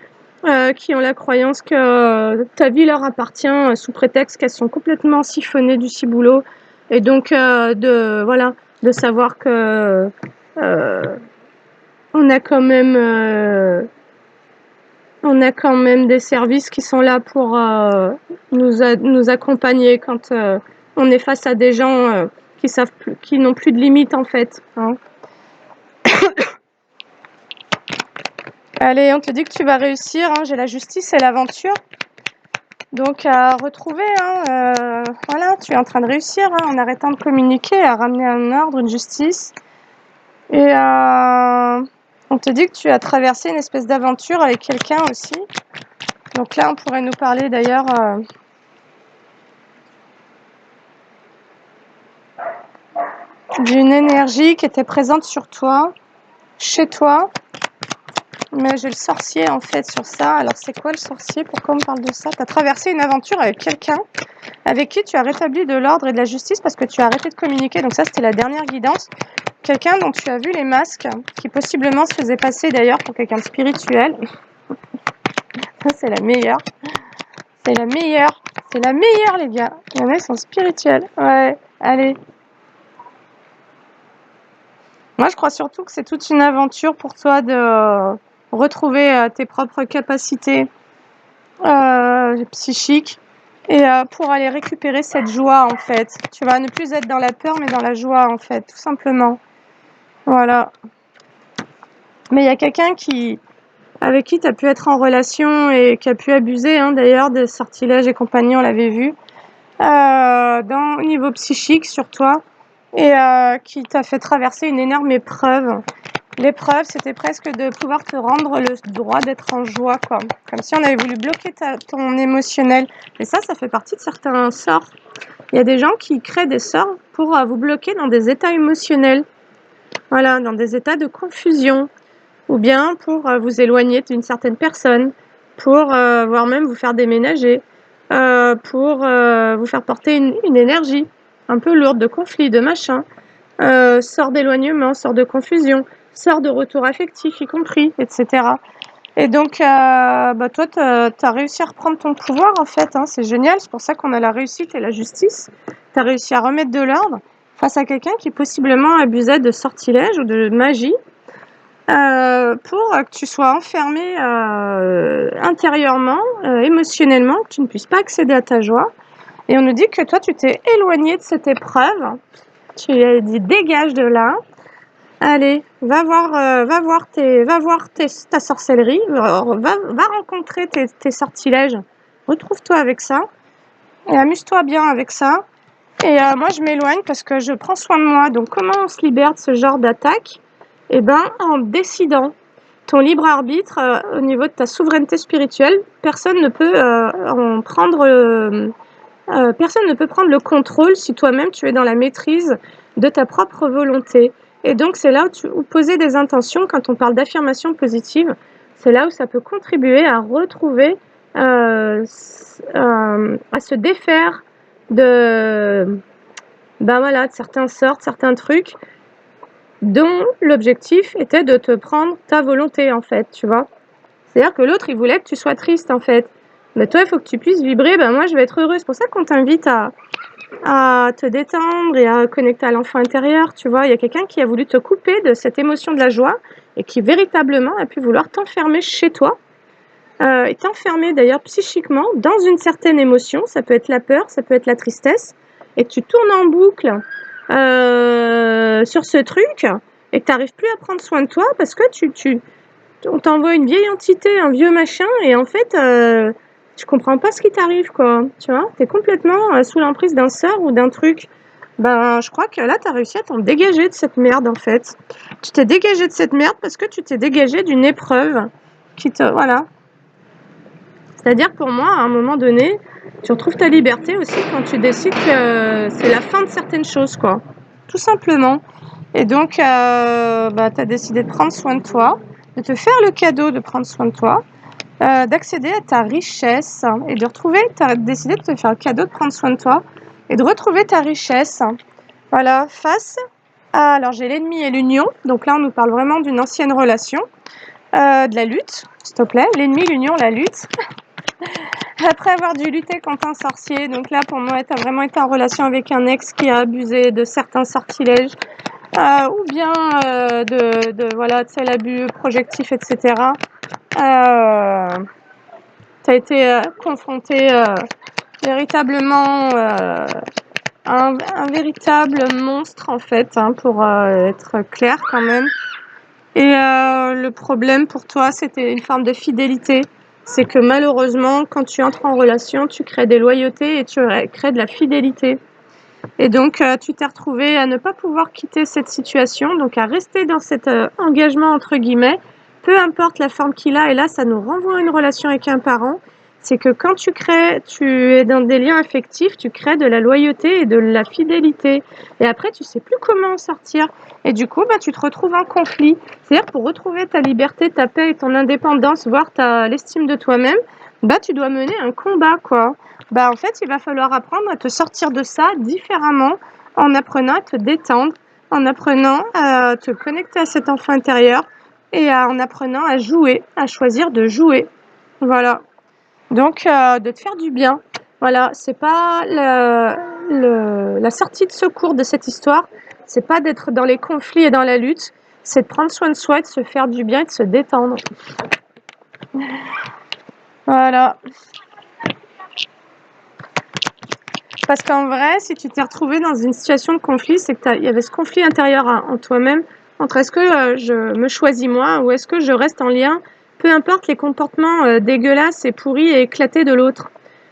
qui ont la croyance que ta vie leur appartient sous prétexte qu'elles sont complètement siphonnées du ciboulot. Et donc, de savoir que euh, on a quand même des services qui sont là pour nous accompagner quand on est face à des gens qui n'ont plus de limites en fait, hein. Allez, on te dit que tu vas réussir, hein. J'ai la justice et l'aventure. Donc à retrouver, hein, voilà, tu es en train de réussir hein, en arrêtant de communiquer, à ramener un ordre, une justice. Et on te dit que tu as traversé une espèce d'aventure avec quelqu'un aussi. Donc là, on pourrait nous parler d'ailleurs d'une énergie qui était présente sur toi, chez toi. Mais j'ai le sorcier en fait sur ça. Alors c'est quoi le sorcier? Pourquoi on me parle de ça? Tu as traversé une aventure avec quelqu'un avec qui tu as rétabli de l'ordre et de la justice parce que tu as arrêté de communiquer. Donc ça, c'était la dernière guidance. Quelqu'un dont tu as vu les masques, qui possiblement se faisait passer d'ailleurs pour quelqu'un de spirituel. C'est la meilleure. C'est la meilleure. C'est la meilleure, les gars. Il y en a, ils sont spirituels. Ouais, allez. Moi, je crois surtout que c'est toute une aventure pour toi de retrouver tes propres capacités psychiques et pour aller récupérer cette joie, en fait. Tu vas ne plus être dans la peur, mais dans la joie, en fait, tout simplement. Voilà. Mais il y a quelqu'un avec qui tu as pu être en relation et qui a pu abuser, hein, d'ailleurs, des sortilèges et compagnie, on l'avait vu, au niveau psychique sur toi, et qui t'a fait traverser une énorme épreuve. L'épreuve, c'était presque de pouvoir te rendre le droit d'être en joie, quoi. Comme si on avait voulu bloquer ton émotionnel. Et ça fait partie de certains sorts. Il y a des gens qui créent des sorts pour vous bloquer dans des états émotionnels. Voilà, dans des états de confusion. Ou bien pour vous éloigner d'une certaine personne, pour voire même vous faire déménager, pour vous faire porter une énergie un peu lourde de conflit, de machin, sort d'éloignement, sort de confusion, sort de retour affectif y compris, etc. Et donc, toi, tu as réussi à reprendre ton pouvoir, en fait, hein, c'est génial, c'est pour ça qu'on a la réussite et la justice. Tu as réussi à remettre de l'ordre face à quelqu'un qui possiblement abusait de sortilèges ou de magie, pour que tu sois enfermé intérieurement, émotionnellement, que tu ne puisses pas accéder à ta joie. Et on nous dit que toi, tu t'es éloigné de cette épreuve. Tu as dit dégage de là. Allez, va voir ta sorcellerie, va rencontrer tes sortilèges. Retrouve-toi avec ça et amuse-toi bien avec ça. Et moi, je m'éloigne parce que je prends soin de moi. Donc, comment on se libère de ce genre d'attaque? Eh ben, en décidant. Ton libre arbitre, au niveau de ta souveraineté spirituelle, personne ne peut en prendre personne ne peut prendre le contrôle si toi-même tu es dans la maîtrise de ta propre volonté. Et donc c'est là où poser des intentions, quand on parle d'affirmation positive, c'est là où ça peut contribuer à retrouver, à se défaire de, ben voilà, de certains sorts, certains trucs dont l'objectif était de te prendre ta volonté, en fait, tu vois. C'est-à-dire que l'autre, il voulait que tu sois triste, en fait. Mais toi, il faut que tu puisses vibrer, ben moi, je vais être heureuse. C'est pour ça qu'on t'invite à te détendre et à connecter à l'enfant intérieur, tu vois. Il y a quelqu'un qui a voulu te couper de cette émotion de la joie et qui, véritablement, a pu vouloir t'enfermer chez toi, et t'enfermer, d'ailleurs, psychiquement, dans une certaine émotion. Ça peut être la peur, ça peut être la tristesse, et que tu tournes en boucle sur ce truc et que tu n'arrives plus à prendre soin de toi parce que on t'envoie une vieille entité, un vieux machin, et en fait, tu comprends pas ce qui t'arrive, quoi. Tu vois, tu es complètement sous l'emprise d'un sort ou d'un truc. Ben, je crois que là, tu as réussi à t'en dégager de cette merde, en fait. Tu t'es dégagé de cette merde parce que tu t'es dégagé d'une épreuve qui te. Voilà. C'est-à-dire, pour moi, à un moment donné, tu retrouves ta liberté aussi quand tu décides que c'est la fin de certaines choses, quoi. Tout simplement. Et donc, bah, tu as décidé de prendre soin de toi, de te faire le cadeau de prendre soin de toi, d'accéder à ta richesse et de retrouver, tu as décidé de te faire le cadeau de prendre soin de toi et de retrouver ta richesse. Voilà, face à, alors j'ai l'ennemi et l'union, donc là on nous parle vraiment d'une ancienne relation, de la lutte, s'il te plaît, l'ennemi, l'union, la lutte. Après avoir dû lutter contre un sorcier, donc là pour moi tu as vraiment été en relation avec un ex qui a abusé de certains sortilèges, ou bien voilà, tu sais, l'abus projectif, etc. Tu as été confronté véritablement un véritable monstre, en fait, hein, pour être clair quand même. Et le problème pour toi, c'était une forme de fidélité. C'est que malheureusement, quand tu entres en relation, tu crées des loyautés et tu crées de la fidélité. Et donc, tu t'es retrouvé à ne pas pouvoir quitter cette situation, donc à rester dans cet engagement, entre guillemets, peu importe la forme qu'il a. Et là, ça nous renvoie à une relation avec un parent. C'est que quand tu es dans des liens affectifs, tu crées de la loyauté et de la fidélité. Et après, tu sais plus comment en sortir. Et du coup, bah, tu te retrouves en conflit. C'est-à-dire, pour retrouver ta liberté, ta paix et ton indépendance, voire l'estime de toi-même, bah, tu dois mener un combat, quoi. Bah, en fait, il va falloir apprendre à te sortir de ça différemment, en apprenant à te détendre, en apprenant à te connecter à cet enfant intérieur et en apprenant à jouer, à choisir de jouer. Voilà. Donc, de te faire du bien. Voilà, c'est pas la sortie de secours de cette histoire, c'est pas d'être dans les conflits et dans la lutte, c'est de prendre soin de soi, de se faire du bien et de se détendre. Voilà. Parce qu'en vrai, si tu t'es retrouvé dans une situation de conflit, c'est que il y avait ce conflit intérieur en toi-même, entre est-ce que je me choisis moi ou est-ce que je reste en lien, peu importe les comportements dégueulasses et pourris et éclatés de l'autre.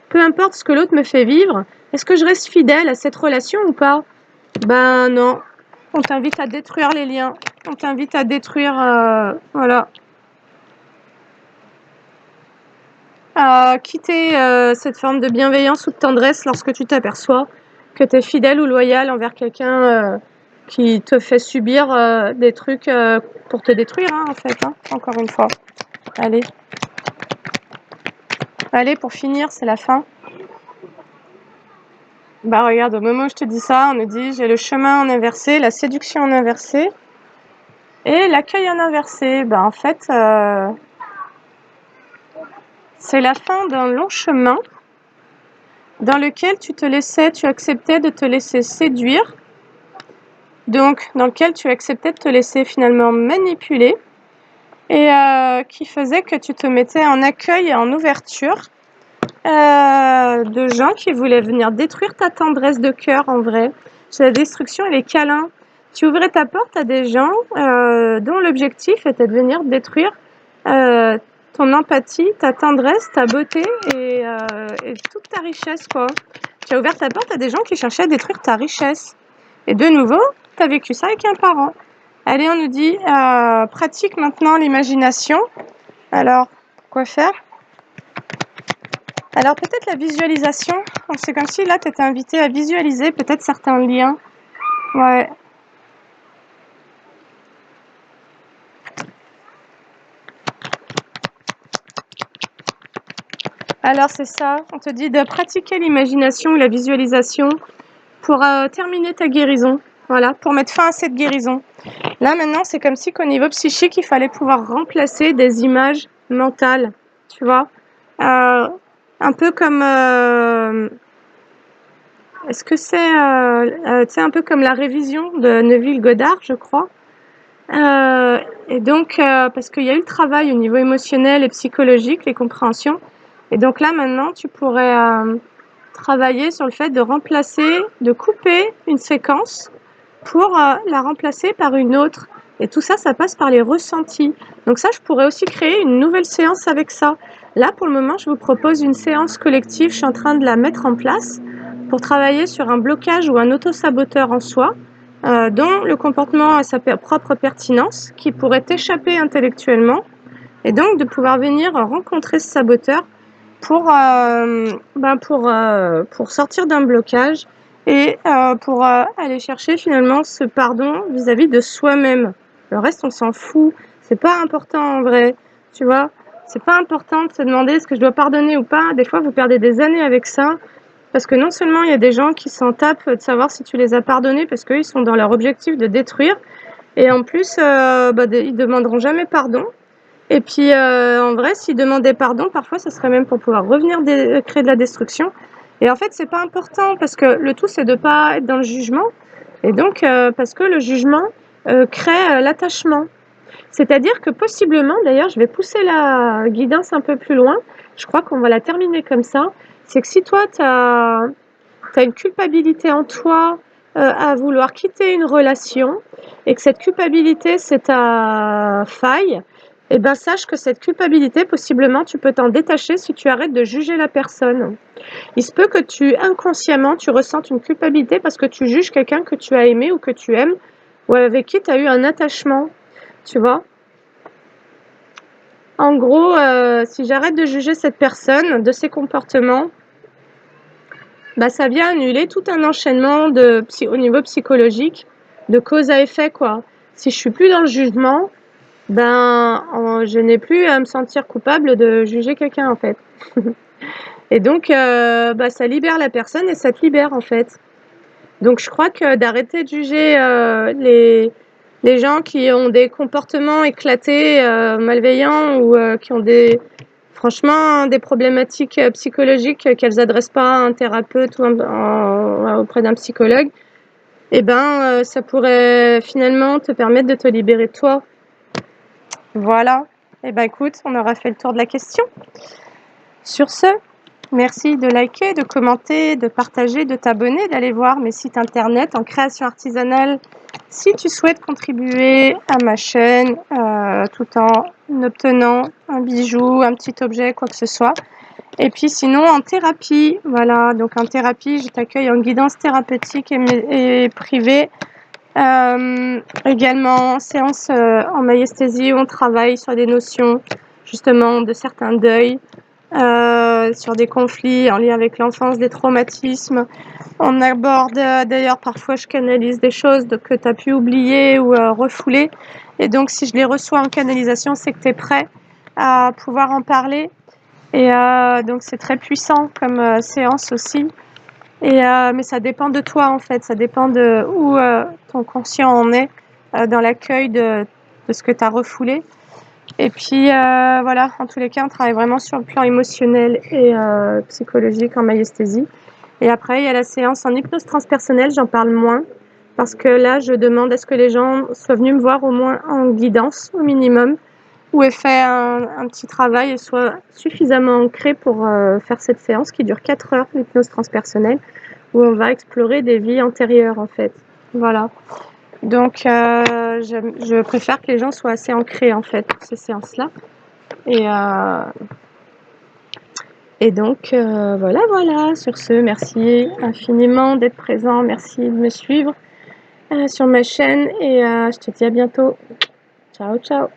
Peu importe ce que l'autre me fait vivre, est-ce que je reste fidèle à cette relation ou pas? Ben non. On t'invite à détruire les liens. On t'invite à détruire, voilà, à quitter cette forme de bienveillance ou de tendresse lorsque tu t'aperçois que tu es fidèle ou loyal envers quelqu'un qui te fait subir des trucs pour te détruire, hein, en fait, hein, encore une fois. Allez. Allez, pour finir, c'est la fin. Bah regarde, au moment où je te dis ça, on nous dit j'ai le chemin en inversé, la séduction en inversé et l'accueil en inversé. Bah en fait, c'est la fin d'un long chemin dans lequel tu acceptais de te laisser séduire, donc dans lequel tu acceptais de te laisser finalement manipuler et qui faisait que tu te mettais en accueil et en ouverture de gens qui voulaient venir détruire ta tendresse de cœur en vrai. C'est la destruction et les câlins. Tu ouvrais ta porte à des gens dont l'objectif était de venir détruire ton empathie, ta tendresse, ta beauté et toute ta richesse, quoi. Tu as ouvert ta porte à des gens qui cherchaient à détruire ta richesse. Et de nouveau, tu as vécu ça avec un parent. Allez, on nous dit pratique maintenant l'imagination. Alors, quoi faire? Alors peut-être la visualisation, c'est comme si là tu étais invité à visualiser peut-être certains liens. Ouais. Alors c'est ça, on te dit de pratiquer l'imagination ou la visualisation pour terminer ta guérison. Voilà, pour mettre fin à cette guérison. Là maintenant c'est comme si qu'au niveau psychique il fallait pouvoir remplacer des images mentales, tu vois. Un peu comme... est-ce que c'est tu sais, un peu comme la révision de Neville Goddard, je crois. Et donc, parce qu'il y a eu le travail au niveau émotionnel et psychologique, les compréhensions. Et donc là, maintenant, tu pourrais travailler sur le fait de remplacer, de couper une séquence pour la remplacer par une autre. Et tout ça, ça passe par les ressentis. Donc ça, je pourrais aussi créer une nouvelle séance avec ça. Là, pour le moment, je vous propose une séance collective. Je suis en train de la mettre en place pour travailler sur un blocage ou un auto-saboteur en soi, dont le comportement a sa propre pertinence, qui pourrait échapper intellectuellement, et donc de pouvoir venir rencontrer ce saboteur pour sortir d'un blocage et pour aller chercher finalement ce pardon vis-à-vis de soi-même. Le reste, on s'en fout. C'est pas important en vrai, tu vois. C'est pas important de se demander est-ce que je dois pardonner ou pas. Des fois, vous perdez des années avec ça. Parce que non seulement il y a des gens qui s'en tapent de savoir si tu les as pardonnés parce qu'ils sont dans leur objectif de détruire, et en plus, ils demanderont jamais pardon. Et puis, en vrai, s'ils demandaient pardon, parfois, ça serait même pour pouvoir revenir créer de la destruction. Et en fait, c'est pas important parce que le tout, c'est de pas être dans le jugement. Et donc, parce que le jugement crée l'attachement. C'est-à-dire que possiblement, d'ailleurs, je vais pousser la guidance un peu plus loin. Je crois qu'on va la terminer comme ça. C'est que si toi, tu as une culpabilité en toi à vouloir quitter une relation et que cette culpabilité, c'est ta faille, eh ben, sache que cette culpabilité, possiblement, tu peux t'en détacher si tu arrêtes de juger la personne. Il se peut que inconsciemment, tu ressentes une culpabilité parce que tu juges quelqu'un que tu as aimé ou que tu aimes ou avec qui tu as eu un attachement, tu vois. En gros, si j'arrête de juger cette personne, de ses comportements, ça vient annuler tout un enchaînement au niveau psychologique, de cause à effet, quoi. Si je suis plus dans le jugement, je n'ai plus à me sentir coupable de juger quelqu'un, en fait. Et donc, ça libère la personne et ça te libère, en fait. Donc, je crois que d'arrêter de juger les gens qui ont des comportements éclatés, malveillants ou qui ont franchement des problématiques psychologiques qu'elles n'adressent pas à un thérapeute ou auprès d'un psychologue, ça pourrait finalement te permettre de te libérer de toi. Voilà. Écoute, on aura fait le tour de la question. Sur ce, merci de liker, de commenter, de partager, de t'abonner, d'aller voir mes sites internet en création artisanale si tu souhaites contribuer à ma chaîne tout en obtenant un bijou, un petit objet, quoi que ce soit. Et puis sinon en thérapie, voilà, donc en thérapie, je t'accueille en guidance thérapeutique et privée. Également en séance en maïesthésie où on travaille sur des notions justement de certains deuils, sur des conflits en lien avec l'enfance, des traumatismes. On aborde d'ailleurs parfois je canalise des choses que tu as pu oublier ou refouler. Et donc si je les reçois en canalisation, c'est que tu es prêt à pouvoir en parler. Et donc c'est très puissant comme séance aussi. Mais ça dépend de toi en fait, ça dépend de où ton conscient en est dans l'accueil de ce que tu as refoulé. Et puis voilà, en tous les cas, on travaille vraiment sur le plan émotionnel et psychologique en maïesthésie. Et après, il y a la séance en hypnose transpersonnelle, j'en parle moins, parce que là, je demande à ce que les gens soient venus me voir au moins en guidance, au minimum, où est fait un petit travail et soit suffisamment ancré pour faire cette séance qui dure 4 heures, l'hypnose transpersonnelle, où on va explorer des vies antérieures, en fait. Voilà. Donc, je préfère que les gens soient assez ancrés, en fait, pour ces séances-là. Et donc, voilà. Sur ce, merci infiniment d'être présent. Merci de me suivre sur ma chaîne. Et je te dis à bientôt. Ciao, ciao.